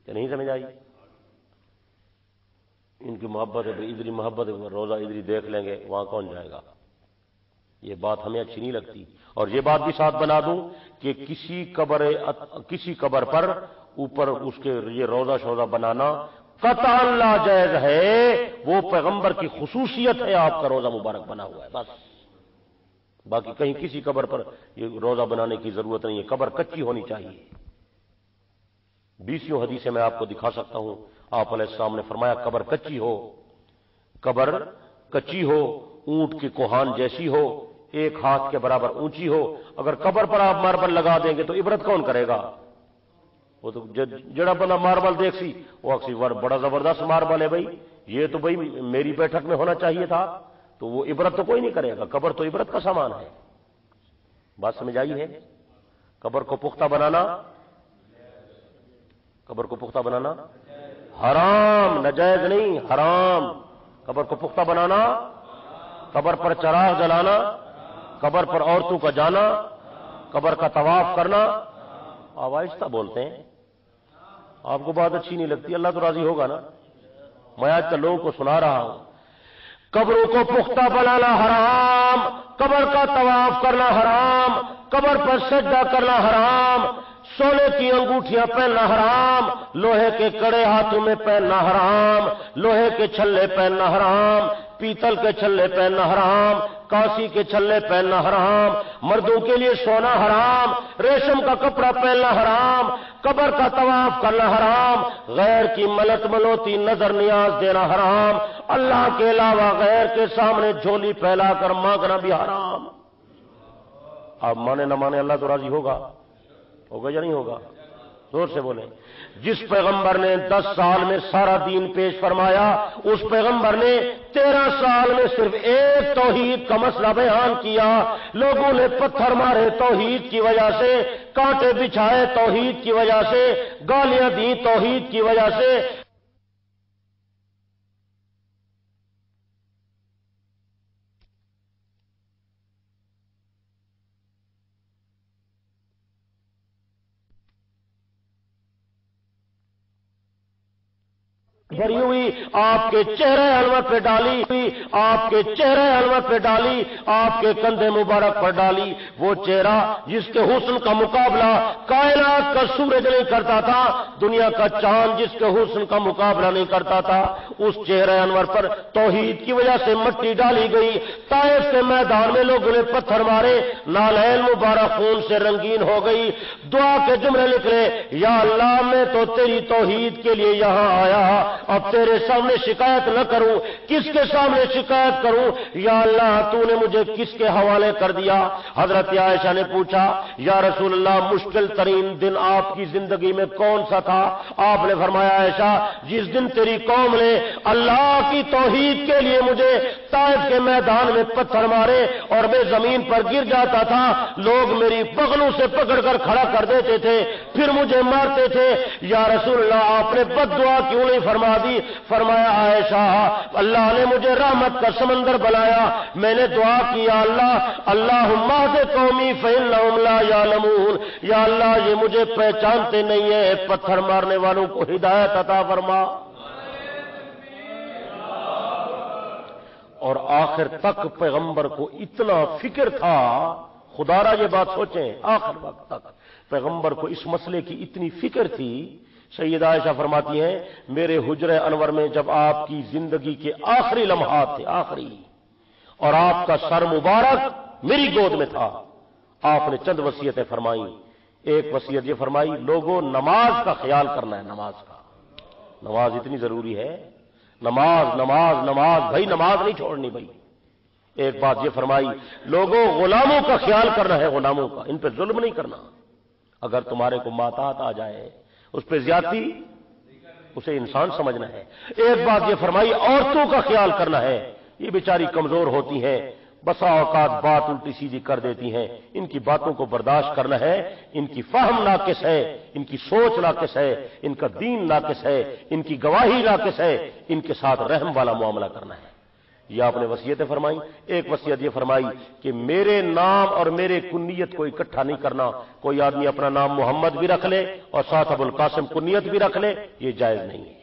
کہ نہیں سمجھ آئی؟ ان کی محبت ہے، ادھری محبت ہے، روزہ ادھری دیکھ لیں گے، وہاں کون جائے گا؟ یہ بات ہمیں اچھی نہیں لگتی۔ اور یہ بات بھی ساتھ بنا دوں کہ کسی قبر پر اوپر اس کے یہ روزہ شوزہ بنانا قطعا ناجائز ہے، وہ پیغمبر کی خصوصیت ہے، آپ کا روزہ مبارک بنا ہوا ہے بس۔ باقی کہیں کسی قبر پر یہ روزہ بنانے کی ضرورت نہیں ہے، قبر کچی ہونی چاہیے۔ 20 حدیثیں میں آپ کو دکھا سکتا ہوں، آپ علیہ السلام نے فرمایا قبر کچی ہو، قبر کچی ہو، اونٹ کی کوہان جیسی ہو، 1 ہاتھ کے برابر اونچی ہو۔ اگر قبر پر آپ ماربل لگا دیں گے تو عبرت کون کرے گا؟ وہ تو جڑا بندہ ماربل دیکھ سی وہ اکسی بڑا زبردست ماربل ہے بھائی، یہ تو بھائی میری بیٹھک میں ہونا چاہیے تھا، تو وہ عبرت تو کوئی نہیں کرے گا۔ قبر تو عبرت کا سامان ہے، بات سمجھ آئی ہے؟ قبر کو پختہ بنانا، قبر کو پختہ بنانا حرام، ناجائز نہیں، حرام۔ قبر کو پختہ بنانا، قبر پر چراغ جلانا، قبر پر عورتوں کا جانا، قبر کا طواف کرنا۔ آپ آہستہ بولتے ہیں، آپ کو بات اچھی نہیں لگتی، اللہ تو راضی ہوگا نا۔ میں آج تک لوگوں کو سنا رہا ہوں، قبروں کو پختہ بنانا حرام، قبر کا طواف کرنا حرام، قبر پر سجدہ کرنا حرام، سونے کی انگوٹھیاں پہننا حرام، لوہے کے کڑے ہاتھوں میں پہننا حرام، لوہے کے چھلے پہننا حرام، پیتل کے چھلے پہننا حرام، کانسی کے چھلے پہننا حرام، مردوں کے لیے سونا حرام، ریشم کا کپڑا پہننا حرام، قبر کا طواف کرنا حرام، غیر کی ملت ملوتی نظر نیاز دینا حرام، اللہ کے علاوہ غیر کے سامنے جھولی پھیلا کر مانگنا بھی حرام۔ آپ مانے نہ مانے اللہ تو راضی ہوگا یا نہیں ہوگا؟ زور سے بولیں۔ جس پیغمبر نے 10 سال میں سارا دین پیش فرمایا، اس پیغمبر نے 13 سال میں صرف ایک توحید کا مسئلہ بیان کیا۔ لوگوں نے پتھر مارے توحید کی وجہ سے، کانٹے بچھائے توحید کی وجہ سے، گالیاں دی توحید کی وجہ سے۔ بھری ہوئی آپ کے چہرے علمت پہ ڈالی ہوئی، آپ کے چہرے علمت پہ ڈالی، آپ کے کندھے مبارک پر ڈالی، وہ چہرہ جس کے حسن کا مقابلہ کائنات کا سورج نہیں کرتا تھا، دنیا کا چاند جس کے حسن کا مقابلہ نہیں کرتا تھا، اس چہرے انور پر توحید کی وجہ سے مٹی ڈالی گئی۔ طائف کے میدان میں لوگوں نے پتھر مارے، نالین مبارک خون سے رنگین ہو گئی، دعا کے جملے نکلے، یا اللہ میں تو تیری توحید کے لیے یہاں آیا، اب تیرے سامنے شکایت نہ کروں، کس کے سامنے شکایت کروں؟ یا اللہ تو نے مجھے کس کے حوالے کر دیا؟ حضرت عائشہ نے پوچھا یا رسول اللہ مشکل ترین دن آپ کی زندگی میں کون سا تھا؟ آپ نے فرمایا عائشہ جس دن تیری قوم نے اللہ کی توحید کے لیے مجھے طائف کے میدان میں پتھر مارے اور میں زمین پر گر جاتا تھا، لوگ میری بغلوں سے پکڑ کر کھڑا کر دیتے تھے پھر مجھے مارتے تھے، یا رسول اللہ آپ نے بد دعا کیوں نہیں فرما دی؟ فرمایا عائشہ اللہ نے مجھے رحمت کا سمندر بنایا، میں نے دعا کیا اللہم اہد قومی فإنہم لا یعلمون، یا اللہ یہ مجھے پہچانتے نہیں ہیں، پتھر مارنے والوں کو ہدایت عطا فرما۔ اور آخر تک پیغمبر کو اتنا فکر تھا، خدا را یہ بات سوچیں، آخر وقت تک پیغمبر کو اس مسئلے کی اتنی فکر تھی۔ سیدہ عائشہ فرماتی ہیں میرے حجرہ انور میں جب آپ کی زندگی کے آخری لمحات تھے، آخری، اور آپ کا سر مبارک میری گود میں تھا، آپ نے چند وصیتیں فرمائیں۔ ایک وصیت یہ فرمائی لوگوں نماز کا خیال کرنا ہے، نماز کا، نماز اتنی ضروری ہے، نماز نماز نماز، بھائی نماز نہیں چھوڑنی بھائی۔ ایک بات یہ فرمائی لوگوں غلاموں کا خیال کرنا ہے، غلاموں کا، ان پہ ظلم نہیں کرنا، اگر تمہارے کو ماتحت آ جائے اس پہ زیادتی، اسے انسان سمجھنا ہے۔ ایک بات یہ فرمائی عورتوں کا خیال کرنا ہے، یہ بیچاری کمزور ہوتی ہیں، بسا اوقات بات الٹی سیدھی کر دیتی ہیں، ان کی باتوں کو برداشت کرنا ہے، ان کی فہم ناقص ہے، ان کی سوچ ناقص ہے، ان کا دین ناقص ہے، ان کی گواہی ناقص ہے، ان کے ساتھ رحم والا معاملہ کرنا ہے۔ یہ آپ نے وصیتیں فرمائی۔ ایک وصیت یہ فرمائی کہ میرے نام اور میرے کنیت کو اکٹھا نہیں کرنا، کوئی آدمی اپنا نام محمد بھی رکھ لے اور ساتھ ابو القاسم کنیت بھی رکھ لے، یہ جائز نہیں ہے،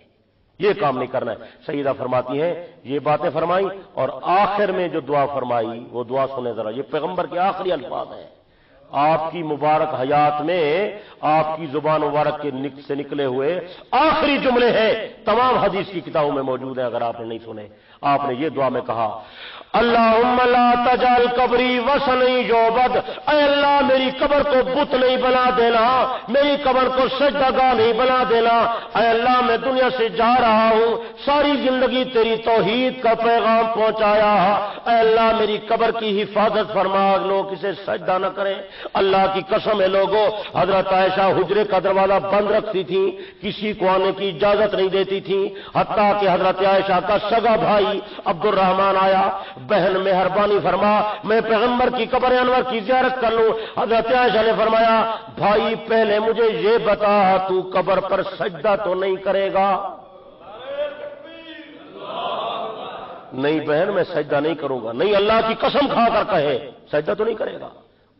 یہ کام نہیں کرنا ہے۔ سیدہ فرماتی ہیں یہ باتیں فرمائی اور آخر میں جو دعا فرمائی وہ دعا سنیں ذرا، یہ پیغمبر کے آخری الفاظ ہیں، آپ کی مبارک حیات میں آپ کی زبان مبارک کے سے نکلے ہوئے آخری جملے ہیں، تمام حدیث کی کتابوں میں موجود ہیں، اگر آپ نے نہیں سنے۔ آپ نے یہ دعا میں کہا اللہم لا تجعل قبری وثنا یعبد، اے اللہ میری قبر کو بت نہیں بنا دینا، میری قبر کو سجدہ گاہ نہیں بنا دینا، اے اللہ میں دنیا سے جا رہا ہوں، ساری زندگی تیری توحید کا پیغام پہنچایا، اے اللہ میری قبر کی حفاظت فرما، لوگ اسے سجدہ نہ کریں۔ اللہ کی قسم ہے لوگوں، حضرت عائشہ حجرے کا دروازہ بند رکھتی تھی، کسی کو آنے کی اجازت نہیں دیتی تھی، حتیٰ کہ حضرت عائشہ کا سگا بھائی عبد الرحمن آیا، بہن مہربانی فرما میں پیغمبر کی قبر انور کی زیارت کر لوں۔ حضرت عائشہ نے فرمایا بھائی پہلے مجھے یہ بتا تو قبر پر سجدہ تو نہیں کرے گا؟ نہیں بہن میں سجدہ نہیں کروں گا۔ نہیں اللہ کی قسم کھا کر کہے سجدہ تو نہیں کرے گا؟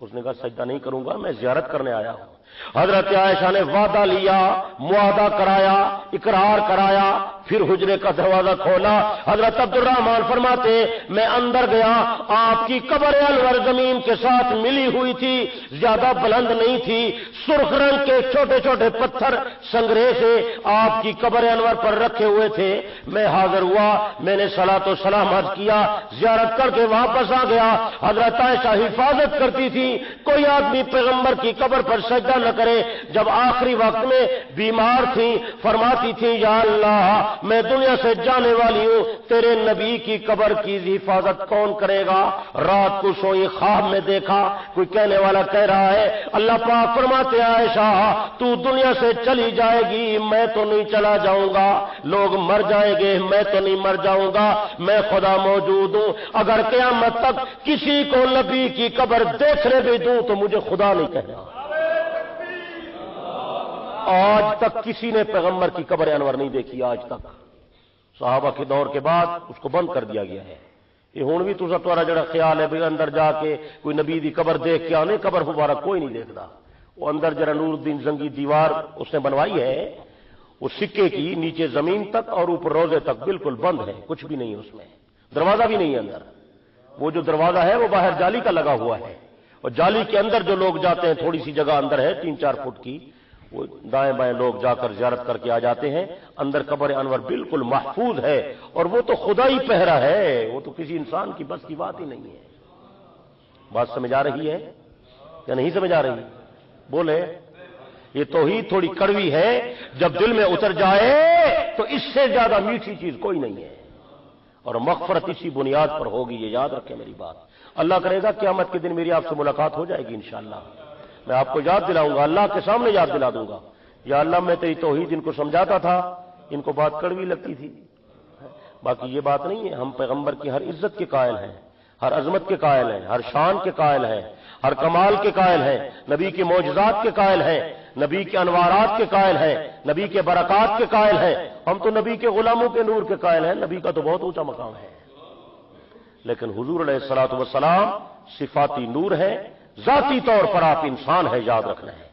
اس نے کہا سجدہ نہیں کروں گا، میں زیارت کرنے آیا ہوں۔ حضرت عائشہ نے وعدہ لیا، معاہدہ کرایا، اقرار کرایا، پھر حجرے کا دروازہ کھولا۔ حضرت عبد الرحمن فرماتے میں اندر گیا، آپ کی قبر انور زمین کے ساتھ ملی ہوئی تھی، زیادہ بلند نہیں تھی، سرخ رنگ کے چھوٹے چھوٹے پتھر سنگرے سے آپ کی قبر انور پر رکھے ہوئے تھے۔ میں حاضر ہوا، میں نے صلاۃ و سلام عرض کیا، زیارت کر کے واپس آ گیا۔ حضرت عائشہ حفاظت کرتی تھی کوئی آدمی پیغمبر کی قبر پر سجدہ نہ کرے۔ جب آخری وقت میں بیمار تھی فرماتی تھی یا اللہ میں دنیا سے جانے والی ہوں، تیرے نبی کی قبر کی حفاظت کون کرے گا؟ رات کو سوئی خواب میں دیکھا کوئی کہنے والا کہہ رہا ہے اللہ پاک فرماتے عائشہ تو دنیا سے چلی جائے گی، میں تو نہیں چلا جاؤں گا، لوگ مر جائیں گے میں تو نہیں مر جاؤں گا، میں خدا موجود ہوں، اگر قیامت تک کسی کو نبی کی قبر دیکھنے بھی دوں تو مجھے خدا نہیں کہنا۔ آج تک کسی نے پیغمبر کی قبر انور نہیں دیکھی، آج تک صحابہ کے دور کے بعد اس کو بند کر دیا گیا ہے۔ یہ ہوں بھی تمہارا جڑا خیال ہے بھی اندر جا کے کوئی نبی دی قبر دیکھ کے آنے، قبر مبارک کوئی نہیں دیکھتا۔ وہ اندر جرا نور الدین زنگی دیوار اس نے بنوائی ہے، وہ سکے کی، نیچے زمین تک اور اوپر روزے تک بالکل بند ہے، کچھ بھی نہیں اس میں، دروازہ بھی نہیں ہے اندر۔ وہ جو دروازہ ہے وہ باہر جالی کا لگا ہوا ہے، اور جالی کے اندر جو لوگ جاتے ہیں تھوڑی سی جگہ اندر ہے 3-4 فٹ کی، وہ دائیں بائیں لوگ جا کر زیارت کر کے آ جاتے ہیں۔ اندر قبر انور بالکل محفوظ ہے، اور وہ تو خدا ہی پہرا ہے، وہ تو کسی انسان کی بس کی بات ہی نہیں ہے۔ بات سمجھ آ رہی ہے یا نہیں سمجھ آ رہی؟ بولے یہ توحید تھوڑی کڑوی ہے، جب دل میں اتر جائے تو اس سے زیادہ میٹھی چیز کوئی نہیں ہے، اور مغفرت اسی بنیاد پر ہوگی، یہ یاد رکھیں میری بات۔ اللہ کرے گا قیامت کے دن میری آپ سے ملاقات ہو جائے گی انشاءاللہ، میں آپ کو یاد دلاؤں گا، اللہ کے سامنے یاد دلا دوں گا، یا اللہ میں تیری توحید ان کو سمجھاتا تھا، ان کو بات کڑوی لگتی تھی۔ باقی یہ بات نہیں ہے، ہم پیغمبر کی ہر عزت کے قائل ہیں، ہر عظمت کے قائل ہیں، ہر شان کے قائل ہیں، ہر کمال کے قائل ہیں، نبی کے معجزات کے قائل ہیں، نبی کے انوارات کے قائل ہیں، نبی کے برکات کے قائل ہیں، ہم تو نبی کے غلاموں کے نور کے قائل ہیں، نبی کا تو بہت اونچا مقام ہے، لیکن حضور علیہ الصلوۃ والسلام صفاتی نور ہے، ذاتی طور پر آپ انسان ہے، یاد رکھنا ہے۔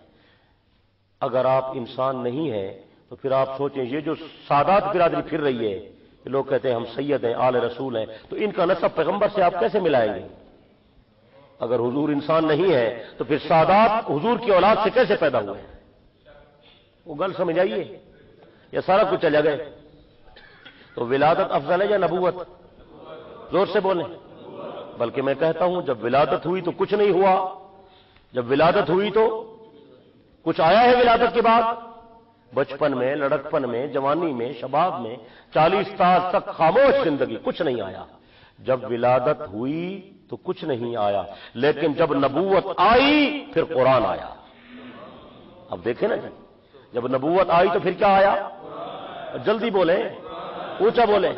اگر آپ انسان نہیں ہیں تو پھر آپ سوچیں، یہ جو سادات برادری پھر رہی ہے، لوگ کہتے ہیں ہم سید ہیں، آل رسول ہیں، تو ان کا نسب پیغمبر سے آپ کیسے ملائیں گے؟ اگر حضور انسان نہیں ہے تو پھر سادات حضور کی اولاد سے کیسے پیدا ہوئے؟ وہ گل سمجھ آئیے، یہ سارا کچھ چلا گئے۔ تو ولادت افضل ہے یا نبوت؟ زور سے بولیں۔ بلکہ میں کہتا ہوں جب ولادت ہوئی تو کچھ نہیں ہوا، جب ولادت ہوئی تو کچھ آیا ہے ولادت کے بعد؟ بچپن میں، لڑکپن میں، جوانی میں، شباب میں 40 سال تک خاموش زندگی، کچھ نہیں آیا۔ جب ولادت ہوئی تو کچھ نہیں آیا، لیکن جب نبوت آئی پھر قرآن آیا۔ اب دیکھیں نا جی، جب نبوت آئی تو پھر کیا آیا؟ جلدی بولیں، اونچا بولیں۔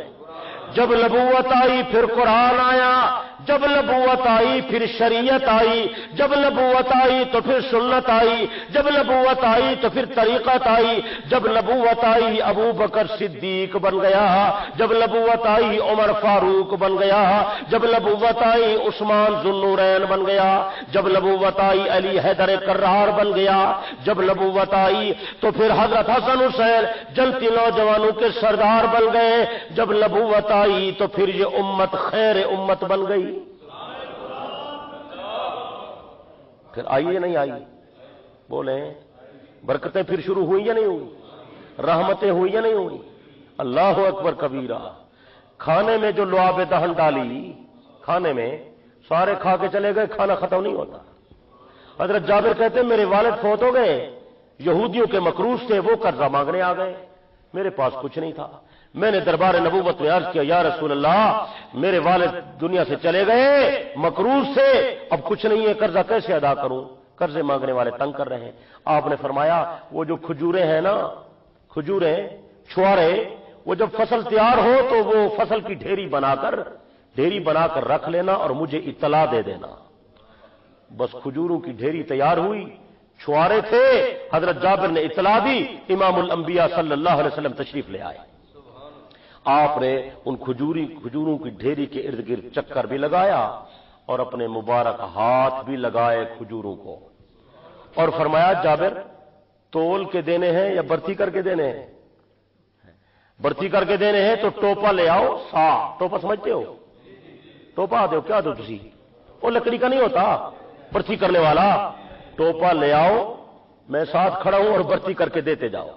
جب نبوت آئی پھر قرآن آیا، جب نبوت آئی پھر شریعت آئی، جب نبوت آئی تو پھر سنت آئی، جب نبوت آئی تو پھر طریقت آئی، جب نبوت آئی ابو بکر صدیق بن گیا، جب نبوت آئی عمر فاروق بن گیا، جب نبوت آئی عثمان ذو النورین بن گیا، جب نبوت آئی علی حیدر کرار بن گیا، جب نبوت آئی تو پھر حضرت حسن حسین جنتی نوجوانوں کے سردار بن گئے، جب نبوت آئی تو پھر یہ امت خیر امت بن گئی۔ پھر آئی یا نہیں آئی؟ بولیں، برکتیں پھر شروع ہوئی یا نہیں ہوئی؟ رحمتیں ہوئی یا نہیں ہوئی؟ اللہ اکبر کبیرہ۔ کھانے میں جو لعاب دہن ڈالی، کھانے میں سارے کھا کے چلے گئے، کھانا ختم نہیں ہوتا۔ حضرت جابر کہتے ہیں میرے والد فوت ہو گئے، یہودیوں کے مقروض تھے، وہ قرضہ مانگنے آ گئے، میرے پاس کچھ نہیں تھا، میں نے دربار نبوت میں عرض کیا یا رسول اللہ میرے والد دنیا سے چلے گئے مقروض سے، اب کچھ نہیں ہے، قرضہ کیسے ادا کروں؟ قرضے مانگنے والے تنگ کر رہے ہیں۔ آپ نے فرمایا وہ جو کھجوریں ہیں نا، کھجوریں، چھوارے، وہ جب فصل تیار ہو تو وہ فصل کی ڈھیری بنا کر رکھ لینا اور مجھے اطلاع دے دینا۔ بس کھجوروں کی ڈھیری تیار ہوئی، چھوارے تھے، حضرت جابر نے اطلاع دی، امام الانبیاء صلی اللہ علیہ وسلم تشریف لے آئے۔ آپ نے ان کھجوروں کی ڈھیری کے ارد گرد چکر بھی لگایا اور اپنے مبارک ہاتھ بھی لگائے کھجوروں کو، اور فرمایا جابر تول کے دینے ہیں یا برتی کر کے دینے ہیں؟ برتی کر کے دینے ہیں تو ٹوپا لے آؤ، سا ٹوپا سمجھتے ہو؟ ٹوپا دو، کیا دو تسی؟ وہ لکڑی کا نہیں ہوتا برتی کرنے والا، ٹوپا لے آؤ، میں ساتھ کھڑا ہوں اور برتی کر کے دیتے جاؤ۔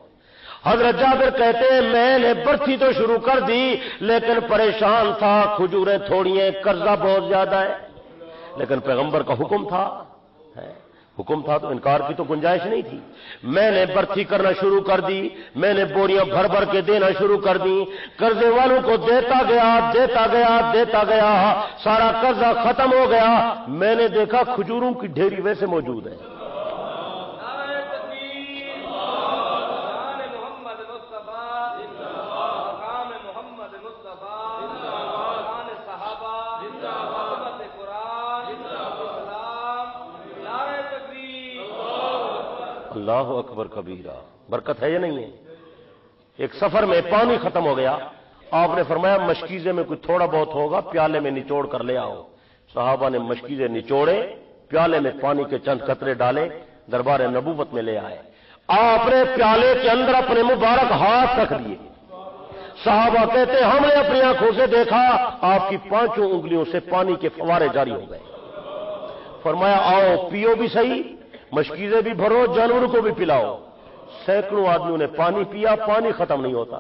حضرت جابر کہتے ہیں میں نے برتی تو شروع کر دی لیکن پریشان تھا، کھجوریں تھوڑی ہیں، قرضہ بہت زیادہ ہے، لیکن پیغمبر کا حکم تھا تو انکار کی تو گنجائش نہیں تھی۔ میں نے برتی کرنا شروع کر دی، میں نے بوریاں بھر بھر کے دینا شروع کر دی، قرضے والوں کو دیتا گیا، سارا قرضہ ختم ہو گیا، میں نے دیکھا کھجوروں کی ڈھیری ویسے موجود ہے۔ اللہ اکبر کبیرہ، برکت ہے یا نہیں ہے؟ ایک سفر میں پانی ختم ہو گیا، آپ نے فرمایا مشکیزے میں کوئی تھوڑا بہت ہوگا، پیالے میں نچوڑ کر لے آؤ۔ صحابہ نے مشکیزے نچوڑے، پیالے میں پانی کے چند قطرے ڈالے، دربار نبوت میں لے آئے۔ آپ نے پیالے کے اندر اپنے مبارک ہاتھ رکھ دیے۔ صحابہ کہتے ہم نے اپنی آنکھوں سے دیکھا آپ کی 5 انگلیوں سے پانی کے فوارے جاری ہو گئے۔ فرمایا آؤ پیو بھی صحیح، مشکیزیں بھی بھرو، جانوروں کو بھی پلاؤ۔ سینکڑوں آدمیوں نے پانی پیا، پانی ختم نہیں ہوتا۔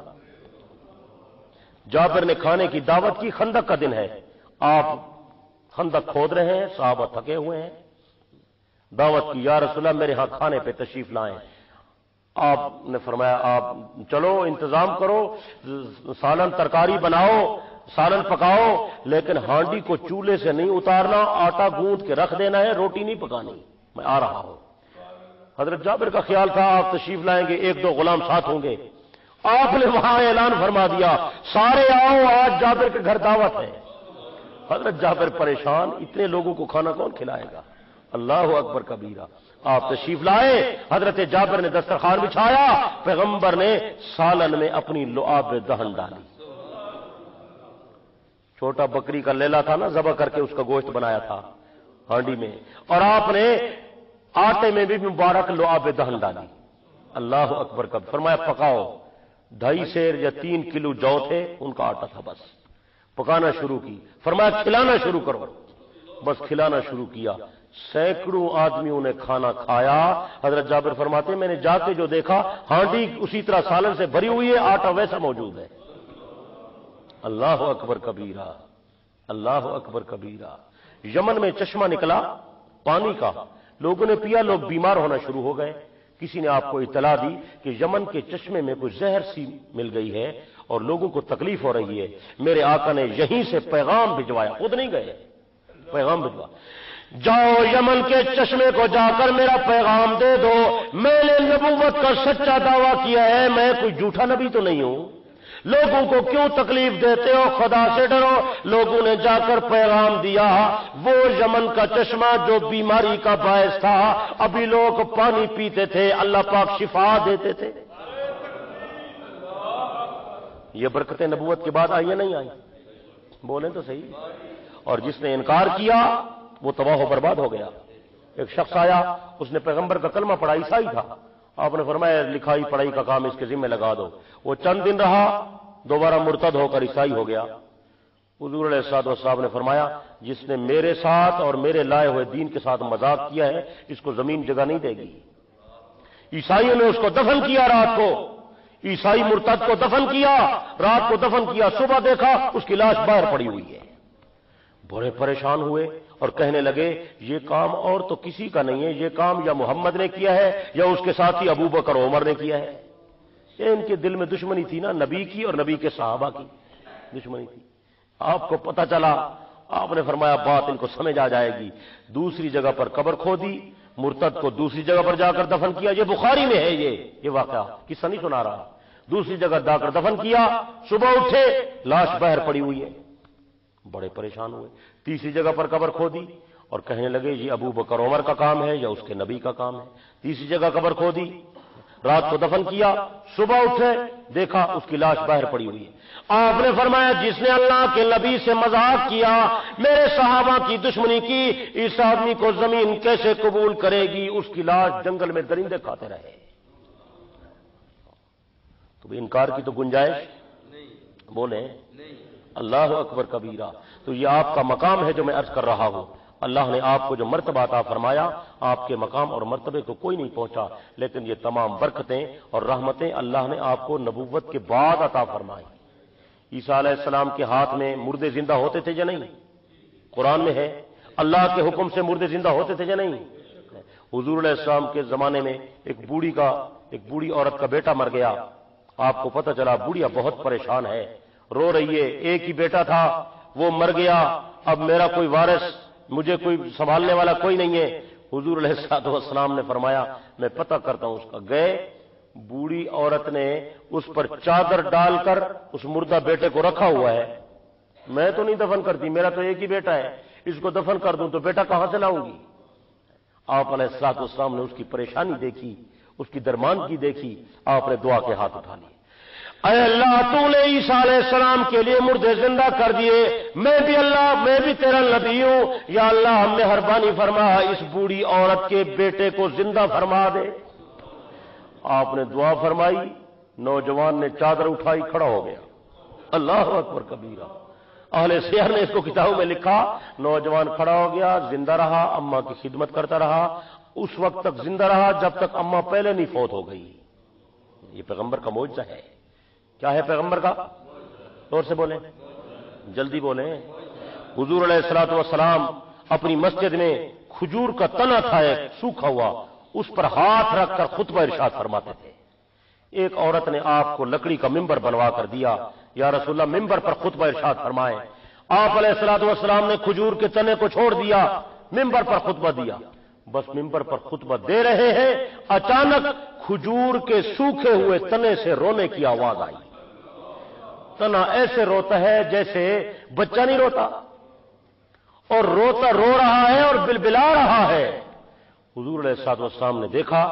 جابر نے کھانے کی دعوت کی، خندق کا دن ہے، آپ خندق کھود رہے ہیں، صحابہ تھکے ہوئے ہیں، دعوت کی یا رسول اللہ میرے ہاں کھانے پہ تشریف لائیں۔ آپ نے فرمایا آپ چلو انتظام کرو، سالن ترکاری بناؤ، سالن پکاؤ، لیکن ہانڈی کو چولہے سے نہیں اتارنا، آٹا گوندھ کے رکھ دینا ہے، روٹی نہیں پکانی، میں آ رہا ہوں۔ حضرت جابر کا خیال تھا آپ تشریف لائیں گے، ایک دو غلام ساتھ ہوں گے، آپ نے وہاں اعلان فرما دیا سارے آؤ، آج جابر کے گھر دعوت ہے۔ حضرت جابر پریشان، اتنے لوگوں کو کھانا کون کھلائے گا؟ اللہ اکبر کبیرہ۔ آپ تشریف لائے، حضرت جابر نے دسترخوان بچھایا، پیغمبر نے سالن میں اپنی لعاب دہن ڈالی۔ چھوٹا بکری کا لیلا تھا نا، ذبح کر کے اس کا گوشت بنایا تھا ہانڈی میں، اور آپ نے آٹے میں بھی مبارک لعاب دہن ڈالی۔ اللہ اکبر کب فرمایا پکاؤ۔ 2.5 سیر یا 3 کلو جو تھے، ان کا آٹا تھا، بس پکانا شروع کی۔ فرمایا کھلانا شروع کرو، بس کھلانا شروع کیا۔ سینکڑوں آدمیوں نے کھانا کھایا۔ حضرت جابر فرماتے ہیں میں نے جا کے جو دیکھا، ہانڈی اسی طرح سالن سے بھری ہوئی ہے، آٹا ویسا موجود ہے۔ اللہ اکبر کبیرہ، اللہ اکبر کبیرہ۔ یمن میں چشمہ نکلا پانی کا، لوگوں نے پیا، لوگ بیمار ہونا شروع ہو گئے۔ کسی نے آپ کو اطلاع دی کہ یمن کے چشمے میں کوئی زہر سی مل گئی ہے اور لوگوں کو تکلیف ہو رہی ہے۔ میرے آقا نے یہیں سے پیغام بھجوایا، خود نہیں گئے، پیغام بھجوا، جاؤ یمن کے چشمے کو جا کر میرا پیغام دے دو، میں نے نبوت کا سچا دعویٰ کیا ہے، میں کوئی جھوٹا نبی تو نہیں ہوں، لوگوں کو کیوں تکلیف دیتے ہو، خدا سے ڈرو۔ لوگوں نے جا کر پیغام دیا، وہ یمن کا چشمہ جو بیماری کا باعث تھا، ابھی لوگ پانی پیتے تھے، اللہ پاک شفا دیتے تھے۔ یہ برکتیں نبوت کے بعد آئی یا نہیں آئی؟ بولیں تو صحیح۔ اور جس نے انکار کیا وہ تباہ و برباد ہو گیا۔ ایک شخص آیا، اس نے پیغمبر کا کلمہ پڑھا، عیسائی تھا، آپ نے فرمایا لکھائی پڑھائی کا کام اس کے ذمہ لگا دو۔ وہ چند دن رہا، دوبارہ مرتد ہو کر عیسائی ہو گیا۔ حضور علیہ الصلوۃ والسلام نے فرمایا جس نے میرے ساتھ اور میرے لائے ہوئے دین کے ساتھ مذاق کیا ہے، اس کو زمین جگہ نہیں دے گی۔ عیسائیوں نے اس کو دفن کیا، رات کو عیسائی مرتد کو دفن کیا، رات کو دفن کیا، صبح دیکھا اس کی لاش باہر پڑی ہوئی ہے۔ بڑے پریشان ہوئے اور کہنے لگے یہ کام اور تو کسی کا نہیں ہے، یہ کام یا محمد نے کیا ہے یا اس کے ساتھی ابو بکر عمر نے کیا ہے۔ یہ ان کے دل میں دشمنی تھی نا، نبی کی اور نبی کے صحابہ کی دشمنی تھی۔ آپ کو پتہ چلا، آپ نے فرمایا بات ان کو سمجھ آ جائے گی۔ دوسری جگہ پر قبر کھودی، مرتد کو دوسری جگہ پر جا کر دفن کیا۔ یہ بخاری میں ہے، یہ واقعہ قصہ نہیں سنا رہا۔ دوسری جگہ جا کر دفن کیا، صبح اٹھے لاش باہر پڑی ہوئی ہے، بڑے پریشان ہوئے۔ تیسری جگہ پر قبر کھودی اور کہنے لگے یہ ابو بکر عمر کا کام ہے یا اس کے نبی کا کام ہے۔ تیسری جگہ قبر کھودی، رات کو دفن کیا، صبح اٹھے دیکھا اس کی لاش باہر پڑی ہوئی ہے۔ آپ نے فرمایا جس نے اللہ کے نبی سے مذاق کیا، میرے صحابہ کی دشمنی کی، اس آدمی کو زمین کیسے قبول کرے گی؟ اس کی لاش جنگل میں درندے کھاتے رہے۔ تو انکار کی تو گنجائش بولیں اللہ اکبر کبیرہ۔ تو یہ آپ کا مقام ہے جو میں عرض کر رہا ہوں۔ اللہ نے آپ کو جو مرتبہ عطا فرمایا، آپ کے مقام اور مرتبے کو کوئی نہیں پہنچا، لیکن یہ تمام برکتیں اور رحمتیں اللہ نے آپ کو نبوت کے بعد عطا فرمائی۔ عیسیٰ علیہ السلام کے ہاتھ میں مردے زندہ ہوتے تھے یا نہیں؟ قرآن میں ہے۔ اللہ کے حکم سے مردے زندہ ہوتے تھے یا نہیں؟ حضور علیہ السلام کے زمانے میں ایک بوڑھی عورت کا بیٹا مر گیا۔ آپ کو پتہ چلا بوڑھیا بہت پریشان ہے، رو رہی ہے، ایک ہی بیٹا تھا وہ مر گیا، اب میرا کوئی وارث، مجھے کوئی سنبھالنے والا کوئی نہیں ہے۔ حضور علیہ السلام نے فرمایا میں پتہ کرتا ہوں اس کا۔ گئے، بوڑھی عورت نے اس پر چادر ڈال کر اس مردہ بیٹے کو رکھا ہوا ہے۔ میں تو نہیں دفن کرتی، میرا تو ایک ہی بیٹا ہے، اس کو دفن کر دوں تو بیٹا کہاں سے لاؤں گی؟ آپ علیہ السلام نے اس کی پریشانی دیکھی، اس کی درماندگی دیکھی، آپ نے دعا کے ہاتھ اٹھا لیے۔ اے اللہ تو نے عیسیٰ علیہ السلام کے لیے مردے زندہ کر دیے، میں بھی تیرا نبی ہوں، یا اللہ مہربانی فرما اس بوڑھی عورت کے بیٹے کو زندہ فرما دے۔ آپ نے دعا فرمائی، نوجوان نے چادر اٹھائی، کھڑا ہو گیا۔ اللہ اکبر کبیرہ۔ اہل سیر نے اس کو کتابوں میں لکھا، نوجوان کھڑا ہو گیا، زندہ رہا، اماں کی خدمت کرتا رہا، اس وقت تک زندہ رہا جب تک اماں پہلے نہیں فوت ہو گئی۔ یہ پیغمبر کا معجزہ ہے۔ کیا ہے پیغمبر کا؟ زور سے بولیں، جلدی بولیں۔ حضور علیہ الصلوۃ والسلام اپنی مسجد میں کھجور کا تنا تھا ایک سوکھا ہوا، اس پر ہاتھ رکھ کر خطبہ ارشاد فرماتے تھے۔ ایک عورت نے آپ کو لکڑی کا ممبر بنوا کر دیا، یا رسول اللہ ممبر پر خطبہ ارشاد فرمائے۔ آپ علیہ الصلوۃ والسلام نے کھجور کے تنے کو چھوڑ دیا، ممبر پر خطبہ دیا۔ بس ممبر پر خطبہ دے رہے ہیں، اچانک کھجور کے سوکھے ہوئے تنے سے رونے کی آواز آئی۔ تنا ایسے روتا ہے جیسے بچہ نہیں روتا، اور رو رہا ہے اور بلبلا رہا ہے۔ حضور علیہ الصلوۃ والسلام نے دیکھا،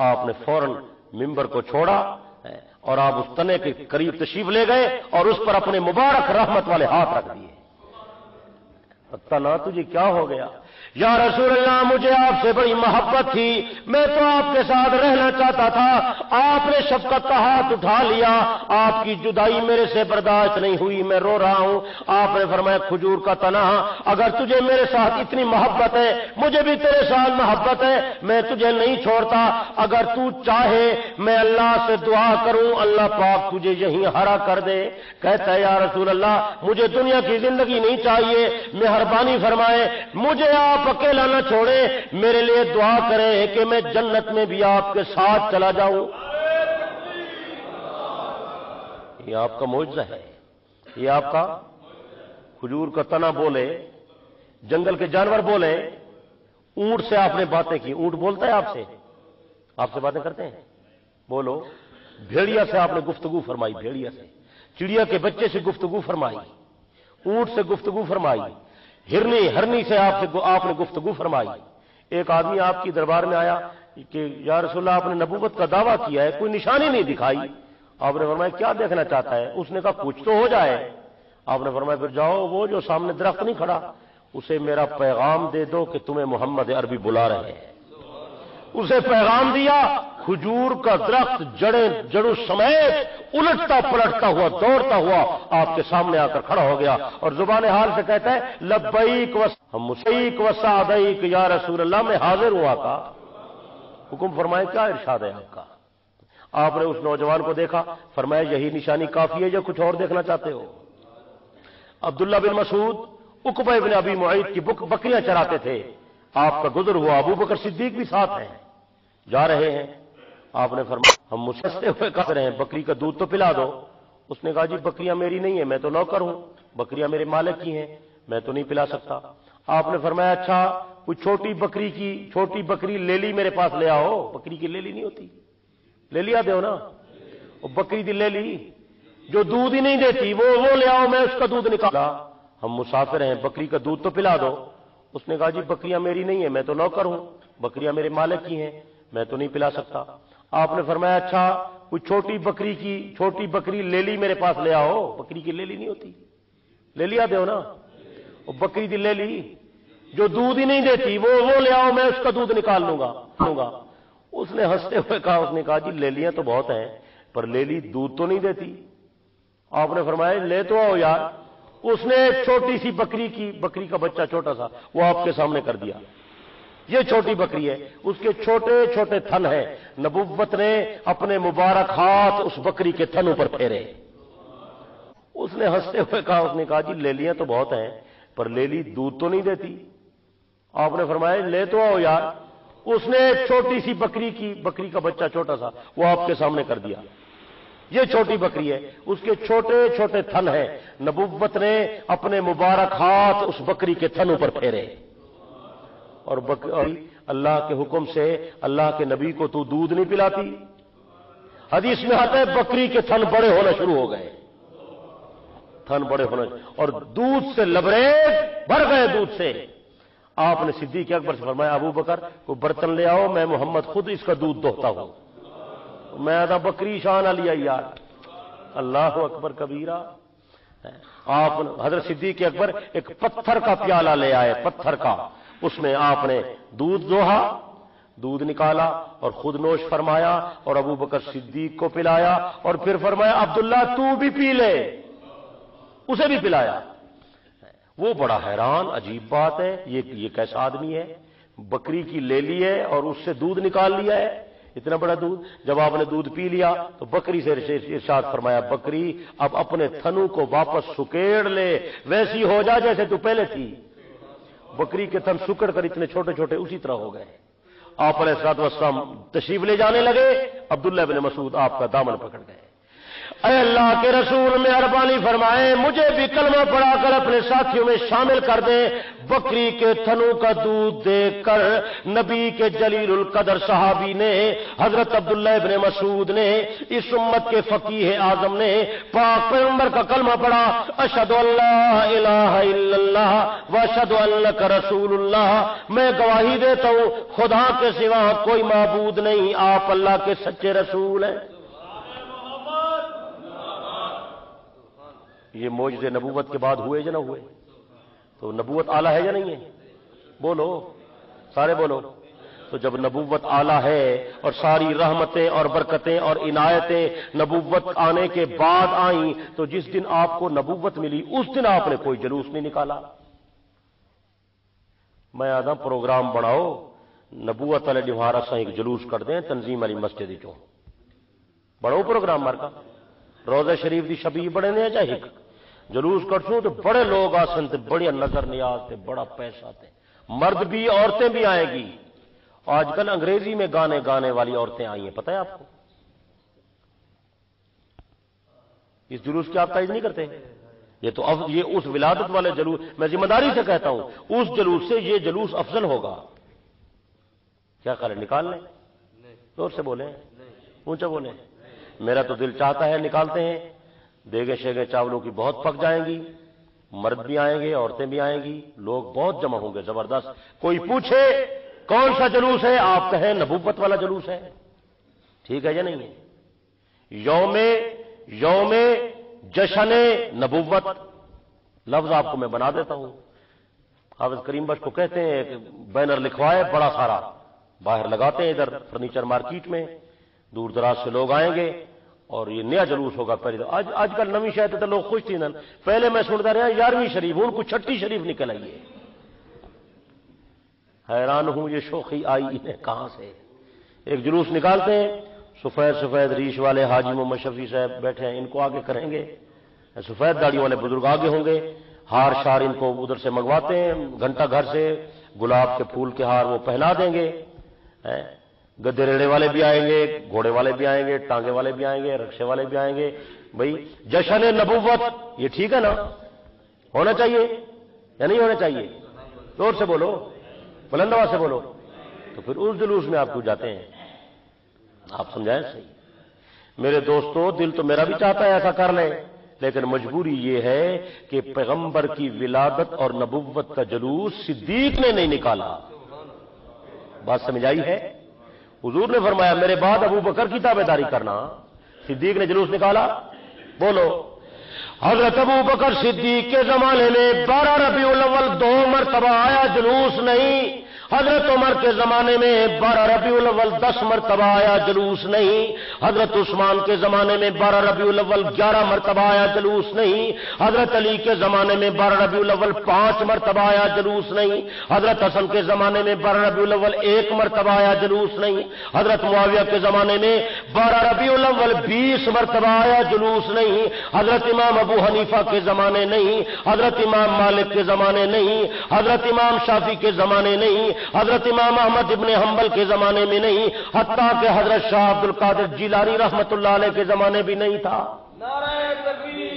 آپ نے فوراً ممبر کو چھوڑا اور آپ اس تنے کے قریب تشریف لے گئے اور اس پر اپنے مبارک رحمت والے ہاتھ رکھ دیے۔ تنا تجھے کیا ہو گیا؟ یا رسول اللہ مجھے آپ سے بڑی محبت تھی، میں تو آپ کے ساتھ رہنا چاہتا تھا، آپ نے شفقت کا ہاتھ اٹھا لیا، آپ کی جدائی میرے سے برداشت نہیں ہوئی، میں رو رہا ہوں۔ آپ نے فرمایا کھجور کا تنا، اگر تجھے میرے ساتھ اتنی محبت ہے، مجھے بھی تیرے ساتھ محبت ہے، میں تجھے نہیں چھوڑتا، اگر تو چاہے میں اللہ سے دعا کروں اللہ پاک تجھے یہیں ہرا کر دے۔ کہتا ہے یا رسول اللہ مجھے دنیا کی زندگی نہیں چاہیے، مہربانی فرمائے مجھے آپ اکیلا نہ چھوڑے، میرے لیے دعا کریں کہ میں جنت میں بھی آپ کے ساتھ چلا جاؤں۔ یہ آپ کا معجزہ ہے، یہ آپ کا کھجور کا تنا بولے، جنگل کے جانور بولے، اونٹ سے آپ نے باتیں کی، اونٹ بولتا ہے آپ سے باتیں کرتے ہیں، بولو۔ بھیڑیا سے آپ نے گفتگو فرمائی، بھیڑیا سے، چڑیا کے بچے سے گفتگو فرمائی، اونٹ سے گفتگو فرمائی، ہرنی سے آپ نے گفتگو فرمائی۔ ایک آدمی آپ کی دربار میں آیا کہ یا رسول اللہ آپ نے نبوت کا دعویٰ کیا ہے، کوئی نشانی نہیں دکھائی۔ آپ نے فرمایا کیا دیکھنا چاہتا ہے؟ اس نے کہا کچھ تو ہو جائے۔ آپ نے فرمایا پھر جاؤ، وہ جو سامنے درخت نہیں کھڑا اسے میرا پیغام دے دو کہ تمہیں محمد عربی بلا رہے ہیں۔ اسے پیغام دیا، کھجور کا درخت جڑوں سمیت الٹتا پلٹتا ہوا دوڑتا ہوا آپ کے سامنے آ کر کھڑا ہو گیا اور زبان حال سے کہتا ہے لبیک و سعدیک یا رسول اللہ، میں حاضر ہوں آقا، حکم فرمائے کیا ارشاد ہے آپ کا؟ آپ نے اس نوجوان کو دیکھا، فرمایا یہی نشانی کافی ہے یا کچھ اور دیکھنا چاہتے ہو؟ عبداللہ بن مسعود عقبہ بن ابی معیط کی بکریاں چراتے تھے، آپ کا گزر ہوا، ابو بکر صدیق بھی ساتھ ہیں، جا رہے ہیں۔ آپ نے فرمایا ہم مستے ہوئے کہہ رہے ہیں بکری کا دودھ تو پلا دو۔ اس نے کہا جی بکریاں میری نہیں ہیں، میں تو نوکر ہوں، بکریاں میرے مالک کی ہیں، میں تو نہیں پلا سکتا۔ آپ نے فرمایا اچھا کوئی چھوٹی بکری لیلی میرے پاس لے آؤ۔ بکری کی لیلی نہیں ہوتی، لیلی آتے ہو نا، وہ بکری دی لیلی جو دودھ ہی نہیں دیتی وہ لے آؤ، میں اس کا دودھ نکالا۔ ہم مسافر ہیں، بکری کا دودھ تو پلا دو۔ اس نے کہا جی بکریاں میری نہیں ہیں، میں تو نوکر ہوں، بکریاں میرے مالک کی ہیں، میں تو نہیں پلا سکتا۔ آپ نے فرمایا اچھا کوئی چھوٹی بکری لیلی میرے پاس لے آؤ۔ بکری کی لیلی نہیں ہوتی، لیلی آتے ہو نا، وہ بکری دی لیلی جو دودھ ہی نہیں دیتی وہ لے آؤ، میں اس کا دودھ نکال لوں گا۔ اس نے ہنستے ہوئے کہا، اس نے کہا جی لیلیاں تو بہت ہیں پر لیلی دودھ تو نہیں دیتی۔ آپ نے فرمایا لے تو آؤ یار۔ اس نے چھوٹی سی بکری کا بچہ چھوٹا سا وہ آپ کے سامنے کر دیا، یہ چھوٹی بکری ہے، اس کے چھوٹے چھوٹے تھن ہیں، نبوت نے اپنے مبارک ہاتھ اس بکری کے تھنوں پر پھیرے۔ اس نے ہنستے ہوئے کہا، اس نے کہا جی لیلیاں تو بہت ہیں پر لیلی دودھ تو نہیں دیتی۔ آپ نے فرمایا لے تو آؤ یار۔ اس نے چھوٹی سی بکری کا بچہ چھوٹا سا وہ آپ کے سامنے کر دیا، یہ چھوٹی بکری ہے، اس کے چھوٹے چھوٹے تھن ہیں، نبوت نے اپنے مبارک ہاتھ اس بکری کے تھنوں پر پھیرے، اور اللہ کے حکم سے اللہ کے نبی کو تو دودھ نہیں پلاتی۔ حدیث میں آتا ہے بکری کے تھن بڑے ہونا شروع ہو گئے، تھن بڑے ہونا اور دودھ سے لبریز بھر گئے دودھ سے۔ آپ نے صدیق اکبر سے فرمایا ابو بکر کو برتن لے آؤ، میں محمد خود اس کا دودھ دوہتا ہوں۔ میں آدھا بکری شان لیا یار، اللہ اکبر کبیرہ۔ آپ حضرت صدیق اکبر ایک پتھر کا پیالہ لے آئے، پتھر کا، اس میں آپ نے دودھ دوہا، دودھ نکالا اور خود نوش فرمایا اور ابو بکر صدیق کو پلایا، اور پھر فرمایا عبداللہ تو بھی پی لے، اسے بھی پلایا۔ وہ بڑا حیران، عجیب بات ہے، یہ کیسا آدمی ہے، بکری کی لے لی ہے اور اس سے دودھ نکال لیا ہے، اتنا بڑا دودھ۔ جب آپ نے دودھ پی لیا تو بکری سے ارشاد فرمایا بکری اب اپنے تھنوں کو واپس سکیڑ لے، ویسی ہو جا جیسے تو پہلے تھی۔ بکری کے تھن سکڑ کر اتنے چھوٹے چھوٹے اسی طرح ہو گئے۔ آپ علیہ الصلوۃ والسلام تشریف لے جانے لگے، عبداللہ بن مسعود آپ کا دامن پکڑ گئے. اے اللہ کے رسول مہربانی فرمائیں مجھے بھی کلمہ پڑھا کر اپنے ساتھیوں میں شامل کر دیں. بکری کے تھنوں کا دودھ دے کر نبی کے جلیل القدر صحابی نے حضرت عبداللہ ابن مسعود نے اس امت کے فقیہ اعظم نے پاک پیغمبر کا کلمہ پڑھا، اشہد ان لا الہ الا اللہ واشہد انک رسول اللہ، میں گواہی دیتا ہوں خدا کے سوا کوئی معبود نہیں، آپ اللہ کے سچے رسول ہیں. یہ معجزے نبوت کے بعد ہوئے یا نہ ہوئے؟ تو نبوت اعلیٰ ہے یا نہیں ہے؟ بولو سارے بولو. تو جب نبوت اعلیٰ ہے اور ساری رحمتیں اور برکتیں اور عنایتیں نبوت آنے کے بعد آئیں، تو جس دن آپ کو نبوت ملی اس دن آپ نے کوئی جلوس نہیں نکالا. میں آدھا پروگرام بناؤ نبوت والے جوہارا سا ایک جلوس کر دیں تنظیم والی مسجد چوں بڑھو پروگرام مارکا روزہ شریف دی شبی بڑے نے چاہے جلوس کرسوں تو بڑے لوگ آسن تے بڑی نظر نیاز تے بڑا پیسہ تے مرد بھی عورتیں بھی آئیں گی. آج کل انگریزی میں گانے والی عورتیں آئی ہیں، پتہ ہے آپ کو؟ اس جلوس کی آپ تائید نہیں کرتے؟ یہ اس ولادت والے جلوس، میں ذمہ داری سے کہتا ہوں اس جلوس سے یہ جلوس افضل ہوگا. کیا خیال ہے؟ نکال لیں؟ زور سے بولیں، اونچا بولیں. میرا تو دل چاہتا ہے نکالتے ہیں. دیگے شیگے چاولوں کی بہت پک جائیں گی، مرد بھی آئیں گے عورتیں بھی آئیں گی، لوگ بہت جمع ہوں گے زبردست. کوئی پوچھے کون سا جلوس ہے، آپ کہیں نبوت والا جلوس ہے. ٹھیک ہے یا نہیں ہے؟ یوم جشن نبوت لفظ آپ کو میں بنا دیتا ہوں. حافظ کریم بخش کو کہتے ہیں ایک بینر لکھوائے بڑا سارا، باہر لگاتے ہیں ادھر فرنیچر مارکیٹ میں، دور دراز سے لوگ آئیں گے اور یہ نیا جلوس ہوگا. پہلے آج کل نویں شاید تو لوگ خوش تھی نا، پہلے میں سنتا رہا 11ویں شریف، ان کو 6ٹھی شریف نکل آئی ہے. حیران ہوں یہ شوخی آئی ہے کہاں سے. ایک جلوس نکالتے ہیں، سفید ریش والے حاجی محمد شفیع صاحب بیٹھے ہیں، ان کو آگے کریں گے. سفید داڑھی والے بزرگ آگے ہوں گے، ہار شار ان کو ادھر سے منگواتے ہیں، گھنٹہ گھر سے گلاب کے پھول کے ہار وہ پہنا دیں گے. گدے ریڑے والے بھی آئیں گے، گھوڑے والے بھی آئیں گے، ٹانگے والے بھی آئیں گے، رکشے والے بھی آئیں گے. بھائی جشن نبوت یہ ٹھیک ہے نا؟ ہونا چاہیے یا نہیں ہونا چاہیے؟ زور سے بولو، بلند آواز سے بولو. تو پھر اس جلوس میں آپ کیوں جاتے ہیں؟ آپ سمجھائیں صحیح. میرے دوستو دل تو میرا بھی چاہتا ہے ایسا کر لیں، لیکن مجبوری یہ ہے کہ پیغمبر کی ولادت اور نبوت کا جلوس صدیق نے نہیں نکالا. بات سمجھ آئی ہے؟ حضور نے فرمایا میرے بعد ابو بکر کی تابعداری کرنا. صدیق نے جلوس نکالا؟ بولو. حضرت ابو بکر صدیق کے زمانے میں 12 ربیع الاول 2 مرتبہ آیا جلوس نہیں. حضرت عمر کے زمانے میں 12 ربیع الاول 10 مرتبہ آیا جلوس نہیں. حضرت عثمان کے زمانے میں 12 ربیع الاول 11 مرتبہ آیا جلوس نہیں. حضرت علی کے زمانے میں 12 ربیع الاول 5 مرتبہ آیا جلوس نہیں. حضرت حسن کے زمانے میں 12 ربیع الاول 1 مرتبہ آیا جلوس نہیں. حضرت معاویہ کے زمانے میں 12 ربیع الاول 20 مرتبہ آیا جلوس نہیں. حضرت امام ابو حنیفہ کے زمانے نہیں، حضرت امام مالک کے زمانے نہیں، حضرت امام شافعی کے زمانے نہیں، حضرت امام احمد ابن حنبل کے زمانے میں نہیں، حتیٰ کہ حضرت شاہ عبد القادر جیلانی رحمت اللہ علیہ کے زمانے بھی نہیں تھا. نعرہ تکبیر.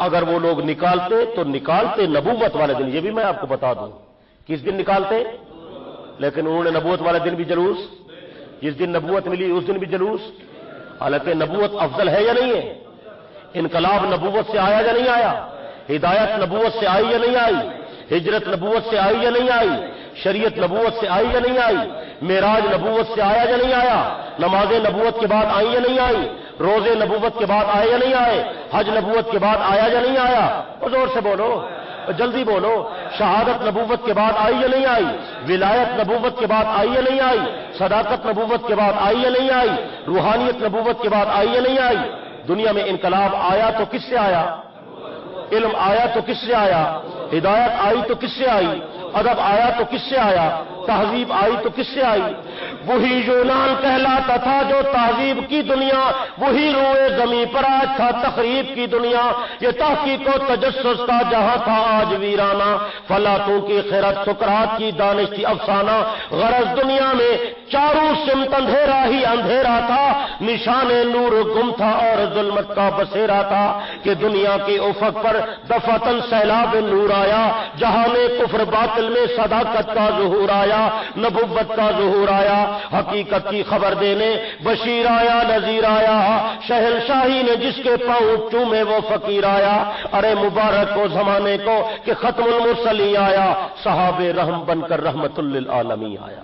اگر وہ لوگ نکالتے تو نکالتے نبوت والے دن. یہ بھی میں آپ کو بتا دوں کس دن نکالتے، لیکن انہوں نے نبوت والے دن بھی جلوس، جس دن نبوت ملی اس دن بھی جلوس. حالانکہ نبوت افضل ہے یا نہیں ہے؟ انقلاب نبوت سے آیا یا نہیں آیا؟ ہدایت نبوت سے آئی یا نہیں آئی؟ ہجرت نبوت سے آئی یا نہیں آئی؟ شریعت نبوت سے آئی یا نہیں آئی؟ معراج نبوت سے آیا یا نہیں آیا؟ نمازیں نبوت کے بعد آئی یا نہیں آئی؟ روزے نبوت کے بعد آئے یا نہیں آئے؟ حج نبوت کے بعد آیا یا نہیں آیا؟ زور سے بولو، جلدی بولو. شہادت نبوت کے بعد آئی یا نہیں آئی؟ ولایت نبوت کے بعد آئی یا نہیں آئی؟ صداقت نبوت کے بعد آئی یا نہیں آئی؟ روحانیت نبوت کے بعد آئی یا نہیں آئی؟ دنیا میں انقلاب آیا تو کس سے آیا؟ علم آیا تو کس سے آیا؟ ہدایت آئی تو کس سے آئی؟ ادب آیا تو کس سے آیا؟ تہذیب آئی تو کس سے آئی؟ وہی یونان کہلاتا تھا جو تہذیب کی دنیا، وہی روئے زمین پر آج تھا تخریب کی دنیا۔ یہ تحقیق و تجسس کا جہاں تھا آج ویرانہ، فلاطوں کی خیرت سقراط کی دانش تھی افسانہ۔ غرض دنیا میں چاروں سمت اندھیرا ہی اندھیرا تھا، نشان نور گم تھا اور ظلمت کا بسیرا تھا، کہ دنیا کے افق پر دفعتاً سیلاب نور آیا، جہان کفر باطل میں صداقت کا ظہور آیا، نبوت کا ظہور آیا، حقیقت کی خبر دینے بشیر آیا نذیر آیا، شہنشاہی نے جس کے پاؤں چومے وہ فقیر آیا۔ ارے مبارک ہو زمانے کو کہ ختم المرسلین آیا، صحابہ رحم بن کر رحمت للعالمین آیا۔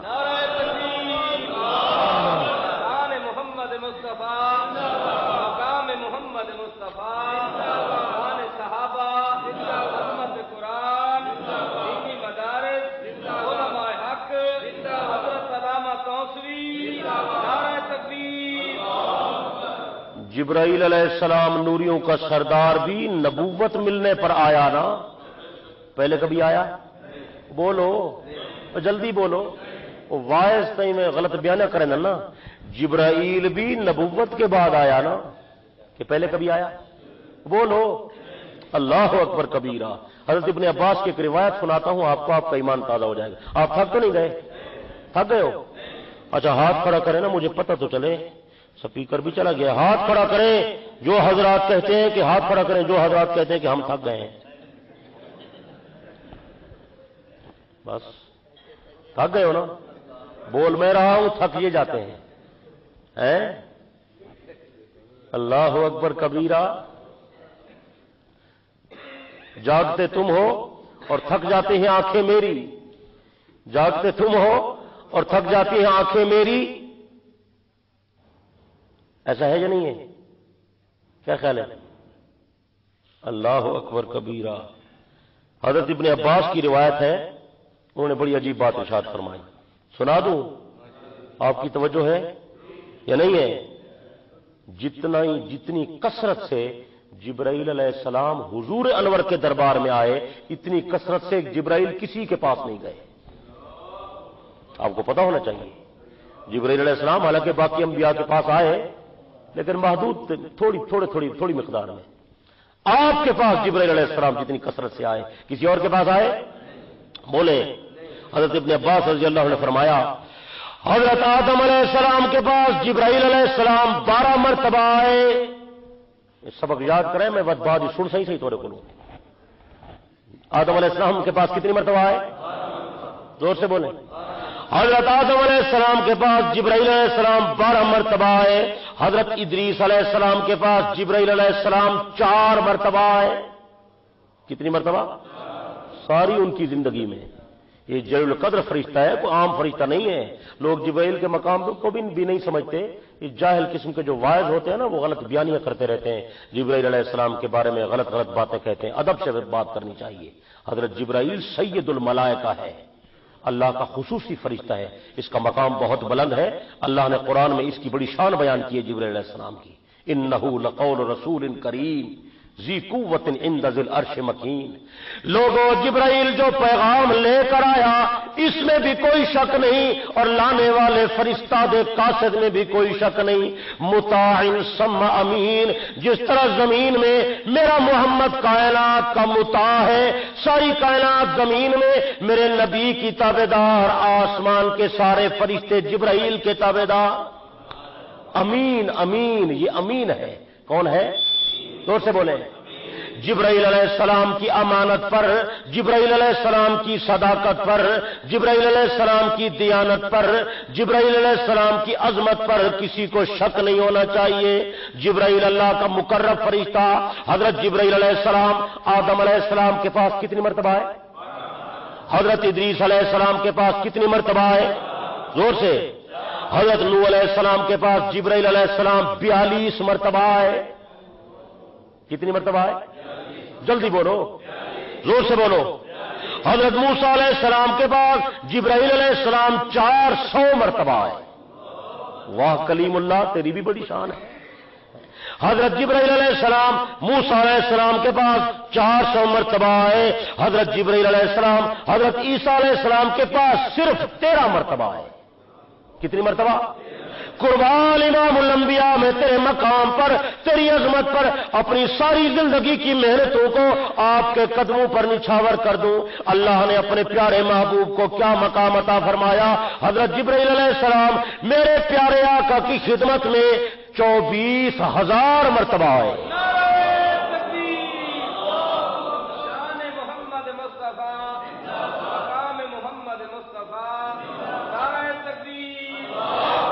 جبرائیل علیہ السلام نوریوں کا سردار بھی نبوت ملنے پر آیا نا، پہلے کبھی آیا؟ بولو جلدی بولو، وائز تئی میں غلط بیان نہ کریں نا۔ جبرائیل بھی نبوت کے بعد آیا نا، کہ پہلے کبھی آیا؟ بولو اللہ اکبر کبیرہ۔ حضرت ابن عباس کی ایک روایت سناتا ہوں آپ کو، آپ کا ایمان تازہ ہو جائے گا۔ آپ تھک تو نہیں گئے؟ تھک گئے ہو؟ اچھا ہاتھ کھڑا کریں نا، مجھے پتہ تو چلے۔ سپیکر بھی چلا گیا، ہاتھ کھڑا کریں جو حضرات کہتے ہیں کہ ہاتھ کھڑا کریں جو حضرات کہتے ہیں کہ ہم تھک گئے ہیں۔ بس تھک گئے ہو نا؟ بول میں رہا ہوں تھک یہ جاتے ہیں۔ اللہ اکبر کبیرہ۔ جاگتے تم ہو اور تھک جاتے ہیں آنکھیں میری، جاگتے تم ہو اور تھک جاتی ہیں آنکھیں میری، ایسا ہے یا نہیں ہے؟ کیا خیال ہے؟ اللہ اکبر کبیرہ۔ حضرت ابن عباس کی روایت ہے، انہوں نے بڑی عجیب بات ارشاد فرمائی، سنا دوں؟ آپ کی توجہ ہے یا نہیں ہے؟ جتنی کثرت سے جبرائیل علیہ السلام حضور انور کے دربار میں آئے، اتنی کثرت سے جبرائیل کسی کے پاس نہیں گئے۔ آپ کو پتا ہونا چاہیے جبرائیل علیہ السلام حالانکہ باقی انبیاء کے پاس آئے لیکن محدود تھوڑی مقدار میں۔ آپ کے پاس جبرائیل علیہ السلام جتنی کثرت سے آئے کسی اور کے پاس آئے؟ بولے۔ حضرت ابن عباس رضی اللہ عنہ نے فرمایا حضرت آدم علیہ السلام کے پاس جبرائیل علیہ السلام 12 مرتبہ آئے۔ سبق یاد کریں، میں بات سن صحیح تھوڑے کو۔ آدم علیہ السلام کے پاس کتنی مرتبہ آئے؟ زور سے بولیں۔ حضرت آدم علیہ السلام کے پاس جبرائیل علیہ السلام 12 مرتبہ آئے۔ حضرت ادریس علیہ السلام کے پاس جبرائیل علیہ السلام 4 مرتبہ آئے۔ کتنی مرتبہ؟ ساری ان کی زندگی میں۔ یہ جلیل القدر فرشتہ ہے، کوئی عام فرشتہ نہیں ہے۔ لوگ جبرائیل کے مقام کو بھی نہیں سمجھتے، یہ جاہل قسم کے جو واعظ ہوتے ہیں نا وہ غلط بیانیاں کرتے رہتے ہیں، جبرائیل علیہ السلام کے بارے میں غلط باتیں کہتے ہیں۔ ادب سے بات کرنی چاہیے۔ حضرت جبرائیل سید الملائکہ ہے، اللہ کا خصوصی فرشتہ ہے، اس کا مقام بہت بلند ہے۔ اللہ نے قرآن میں اس کی بڑی شان بیان کی ہے جبرائیل علیہ السلام کی، انہ لقول رسول کریم ذی قوت عند ذی العرش مکین۔ لوگوں جبرائیل جو پیغام لے کر آیا اس میں بھی کوئی شک نہیں، اور لانے والے فرشتہ دے قاصد میں بھی کوئی شک نہیں۔ مطاع ثم امین، جس طرح زمین میں میرا محمد کائنات کا مطاع ہے، ساری کائنات زمین میں میرے نبی کی تابعدار، آسمان کے سارے فرشتے جبرائیل کے تابعدار۔ امین، امین، یہ امین ہے۔ کون ہے؟ زور سے بولیں۔ جبرائیل علیہ السلام کی امانت پر، جبرائیل علیہ السلام کی صداقت پر، جبرائیل علیہ السلام کی دیانت پر، جبرائیل علیہ السلام کی عظمت پر کسی کو شک نہیں ہونا چاہیے۔ جبرائیل اللہ کا مقرب فرشتہ۔ حضرت جبرائیل علیہ السلام آدم علیہ السلام کے پاس کتنی مرتبہ آئے؟ حضرت ادریس علیہ السلام کے پاس کتنی مرتبہ آئے؟ زور سے۔ حضرت نوح علیہ السلام کے پاس جبرائیل علیہ السلام 42 مرتبہ آئے۔ کتنی مرتبہ آئے؟ جلدی بولو، زور سے بولو۔ حضرت موسیٰ علیہ السلام کے پاس جبرائیل علیہ السلام 400 مرتبہ آئے۔ واہ کلیم اللہ، تیری بھی بڑی شان ہے۔ حضرت جبرائیل علیہ السلام موسیٰ علیہ السلام کے پاس 400 مرتبہ آئے، حضرت جبرائیل علیہ السلام حضرت عیسیٰ علیہ السلام کے پاس صرف 13 مرتبہ آئے۔ کتنی مرتبہ؟ قربان امام الانبیاء میں تیرے مقام پر، تیری عظمت پر اپنی ساری زندگی کی محنتوں کو آپ کے قدموں پر نچھاور کر دوں۔ اللہ نے اپنے پیارے محبوب کو کیا مقام عطا فرمایا؟ حضرت جبرائیل علیہ السلام میرے پیارے آقا کی خدمت میں 24,000 مرتبہ آئے۔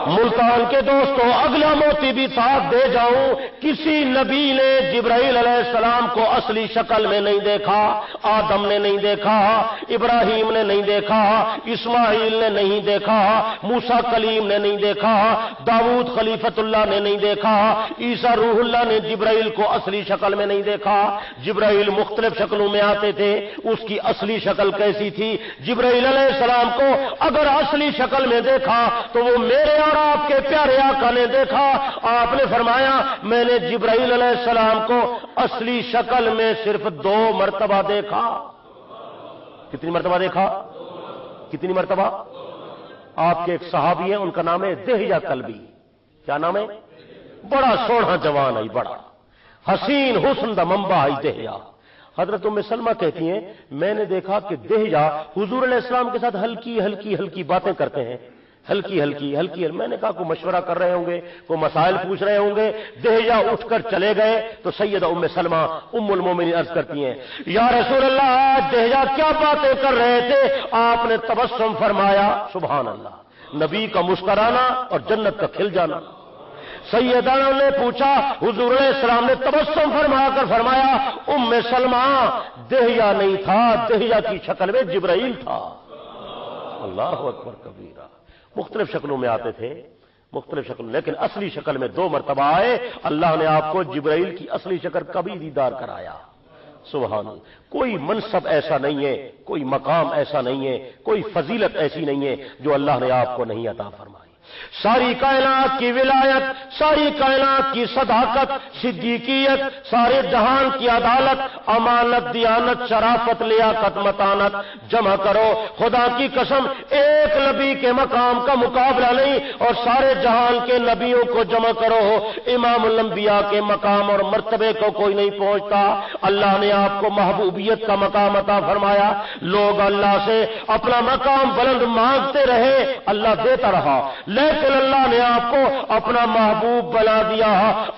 ملتان کے دوستوں، اگلا موتی بھی ساتھ دے جاؤں، کسی نبی نے جبرائیل علیہ السلام کو اصلی شکل میں نہیں دیکھا۔ آدم نے نہیں دیکھا، ابراہیم نے نہیں دیکھا، اسماعیل نے نہیں دیکھا، موسیٰ کلیم نے نہیں دیکھا، داؤد خلیفۃ اللہ نے نہیں دیکھا، عیسیٰ روح اللہ نے جبرائیل کو اصلی شکل میں نہیں دیکھا۔ جبرائیل مختلف شکلوں میں آتے تھے، اس کی اصلی شکل کیسی تھی؟ جبرائیل علیہ السلام کو اگر اصلی شکل میں دیکھا تو وہ میرے اور آپ کے پیارے آقا نے دیکھا۔ آپ نے فرمایا میں نے جبرائیل علیہ السلام کو اصلی شکل میں صرف 2 مرتبہ دیکھا۔ کتنی مرتبہ دیکھا؟ کتنی مرتبہ؟ آپ کے ایک صحابی ہیں، ان کا نام ہے دہیہ کلبی۔ کیا نام ہے؟ بڑا سونا جوان ہے، بڑا حسین حسن دا منبع ہے دہیہ۔ حضرت ام سلمہ کہتی ہیں میں نے دیکھا کہ دہیہ حضور علیہ السلام کے ساتھ ہلکی ہلکی ہلکی باتیں کرتے ہیں، ہلکی ہلکی ہلکی۔ میں نے کہا کوئی مشورہ کر رہے ہوں گے، کوئی مسائل پوچھ رہے ہوں گے۔ دہیہ اٹھ کر چلے گئے تو سیدہ ام سلمہ ام المومنین عرض کرتی ہیں یا رسول اللہ دہیہ کیا باتیں کر رہے تھے؟ آپ نے تبسم فرمایا، سبحان اللہ، نبی کا مسکرانا اور جنت کا کھل جانا۔ سیدہ نے پوچھا، حضور علیہ السلام نے تبسم فرما کر فرمایا ام سلمہ دہیہ نہیں تھا، دہیہ کی شکل میں جبرائیل تھا۔ اللہ اکبر کبیرہ۔ مختلف شکلوں میں آتے تھے، مختلف شکل، لیکن اصلی شکل میں 2 مرتبہ آئے۔ اللہ نے آپ کو جبرائیل کی اصلی شکل کبھی دیدار کرایا۔ سبحان اللہ۔ کوئی منصب ایسا نہیں ہے، کوئی مقام ایسا نہیں ہے، کوئی فضیلت ایسی نہیں ہے جو اللہ نے آپ کو نہیں عطا فرمائی۔ ساری کائنات کی ولایت، ساری کائنات کی صداقت، صدیقیت، سارے جہان کی عدالت، امانت، دیانت، شرافت، لیاقت، متانت جمع کرو، خدا کی قسم ایک نبی کے مقام کا مقابلہ نہیں، اور سارے جہان کے نبیوں کو جمع کرو، امام الانبیاء کے مقام اور مرتبے کو کوئی نہیں پہنچتا۔ اللہ نے آپ کو محبوبیت کا مقام عطا فرمایا۔ لوگ اللہ سے اپنا مقام بلند مانگتے رہے، اللہ دیتا رہا، لیکن اللہ نے آپ کو اپنا محبوب بنا دیا۔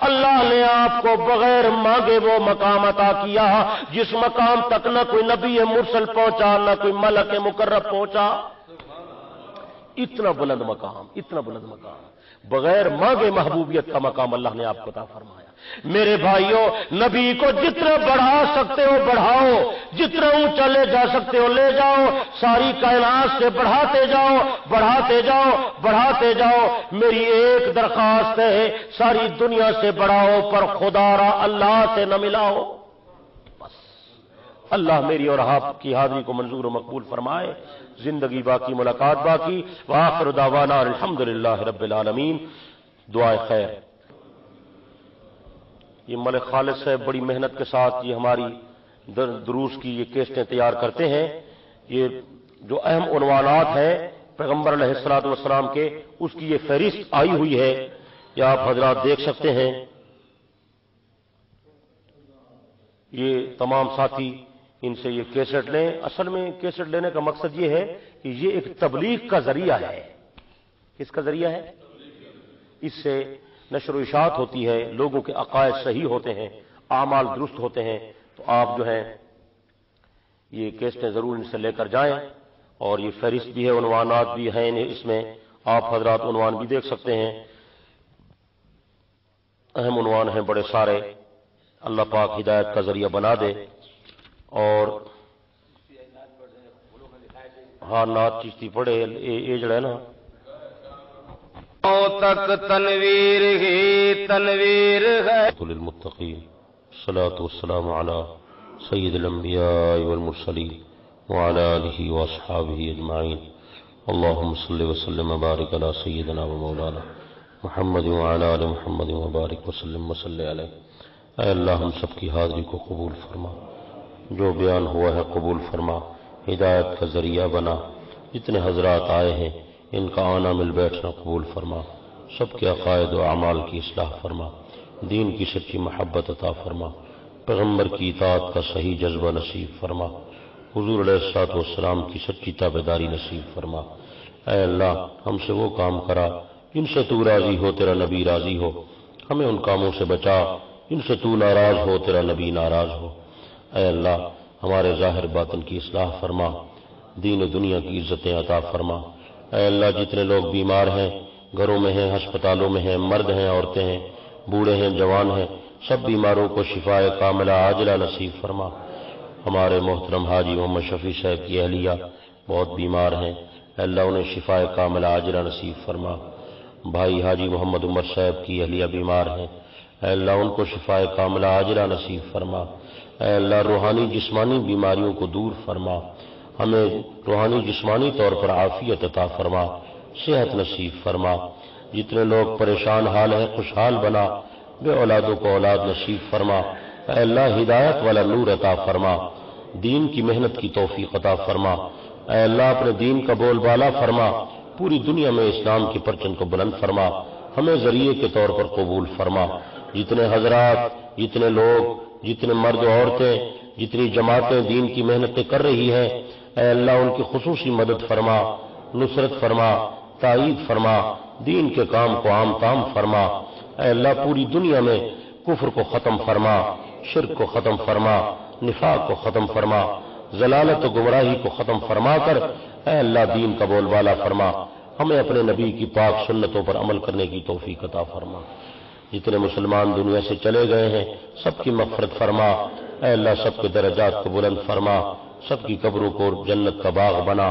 اللہ نے آپ کو بغیر مانگے وہ مقام عطا کیا جس مقام تک نہ کوئی نبی مرسل پہنچا، نہ کوئی ملک مقرب پہنچا۔ اتنا بلند مقام، اتنا بلند مقام، بغیر مانگے محبوبیت کا مقام اللہ نے آپ کو عطا فرمایا۔ میرے بھائیوں، نبی کو جتنا بڑھا سکتے ہو بڑھاؤ، جتنا اونچا لے جا سکتے ہو لے جاؤ، ساری کائنات سے بڑھاتے جاؤ، بڑھاتے جاؤ، بڑھاتے جاؤ۔ میری ایک درخواست ہے، ساری دنیا سے بڑھاؤ پر خدا را اللہ سے نہ ملاؤ۔ بس اللہ میری اور آپ کی حاضری کو منظور و مقبول فرمائے۔ زندگی باقی، ملاقات باقی۔ وآخر دعوانا الحمدللہ رب العالمین۔ دعائے خیر۔ یہ ملک خالد صاحب بڑی محنت کے ساتھ یہ ہماری دروس کی یہ کیسٹیں تیار کرتے ہیں۔ یہ جو اہم عنوانات ہیں پیغمبر علیہ الصلوۃ والسلام کے، اس کی یہ فہرست آئی ہوئی ہے، یہ آپ حضرات دیکھ سکتے ہیں۔ یہ تمام ساتھی ان سے یہ کیسٹ لیں۔ اصل میں کیسٹ لینے کا مقصد یہ ہے کہ یہ ایک تبلیغ کا ذریعہ ہے۔ کس کا ذریعہ ہے؟ اس سے نشر و اشاعت ہوتی ہے، لوگوں کے عقائد صحیح ہوتے ہیں، اعمال درست ہوتے ہیں۔ تو آپ جو ہیں یہ کیسٹیں ضرور ان سے لے کر جائیں، اور یہ فہرست بھی ہے، عنوانات بھی ہیں اس میں، آپ حضرات عنوان بھی دیکھ سکتے ہیں۔ اہم عنوان ہیں بڑے سارے، اللہ پاک ہدایت کا ذریعہ بنا دے۔ اور ہاں نعت چشتی پڑھے، یہ جو ہے نا تک تنویر ہی تنویر ہے۔ للمتقین الصلاة والسلام علی سید الانبیاء والمرسلین وعلی آلہ واصحابہ اجمعین۔ اللہم صلی وسلم وبارک علی سیدنا و مولانا محمد وعلى آل محمد وبارک وسلم وصلی علیہ۔ اے اللہ ہم سب کی حاضری کو قبول فرما، جو بیان ہوا ہے قبول فرما، ہدایت کا ذریعہ بنا۔ جتنے حضرات آئے ہیں ان کا آنا مل بیٹھنا قبول فرما، سب کے عقائد و اعمال کی اصلاح فرما، دین کی سچی محبت عطا فرما، پیغمبر کی اطاعت کا صحیح جذبہ نصیب فرما، حضور علیہ الصلوۃ والسلام کی سچی تابعداری نصیب فرما۔ اے اللہ ہم سے وہ کام کرا جن سے تو راضی ہو، تیرا نبی راضی ہو، ہمیں ان کاموں سے بچا جن سے تو ناراض ہو، تیرا نبی ناراض ہو۔ اے اللہ ہمارے ظاہر باطن کی اصلاح فرما، دین و دنیا کی عزتیں عطا فرما۔ اے اللہ جتنے لوگ بیمار ہیں، گھروں میں ہیں، ہسپتالوں میں ہیں، مرد ہیں، عورتیں ہیں، بوڑھے ہیں، جوان ہیں، سب بیماروں کو شفاء کاملہ عاجلہ نصیب فرما۔ ہمارے محترم حاجی محمد شفیع صاحب کی اہلیہ بہت بیمار ہیں، اے اللہ انہیں شفاء کاملہ عاجلہ نصیب فرما۔ بھائی حاجی محمد عمر صاحب کی اہلیہ بیمار ہیں، اے اللہ ان کو شفاء کاملہ عاجلہ نصیب فرما۔ اے اللہ روحانی جسمانی بیماریوں کو دور فرما، ہمیں روحانی جسمانی طور پر عافیت عطا فرما، صحت نصیب فرما۔ جتنے لوگ پریشان حال ہیں خوشحال بنا، بے اولادوں کو اولاد نصیب فرما۔ اے اللہ ہدایت والا نور عطا فرما، دین کی محنت کی توفیق عطا فرما۔ اے اللہ اپنے دین کا بول بالا فرما، پوری دنیا میں اسلام کے پرچم کو بلند فرما، ہمیں ذریعے کے طور پر قبول فرما۔ جتنے حضرات، جتنے لوگ، جتنے مرد و عورتیں، جتنی جماعتیں دین کی محنتیں کر رہی ہیں، اے اللہ ان کی خصوصی مدد فرما، نصرت فرما، تائید فرما، دین کے کام کو عام تام فرما۔ اے اللہ پوری دنیا میں کفر کو ختم فرما، شرک کو ختم فرما، نفاق کو ختم فرما، ضلالت و گمراہی کو ختم فرما کر اے اللہ دین کا بول بالا فرما، ہمیں اپنے نبی کی پاک سنتوں پر عمل کرنے کی توفیق عطا فرما۔ جتنے مسلمان دنیا سے چلے گئے ہیں سب کی مغفرت فرما، اے اللہ سب کے درجات کو بلند فرما، سب کی قبروں کو جنت کا باغ بنا،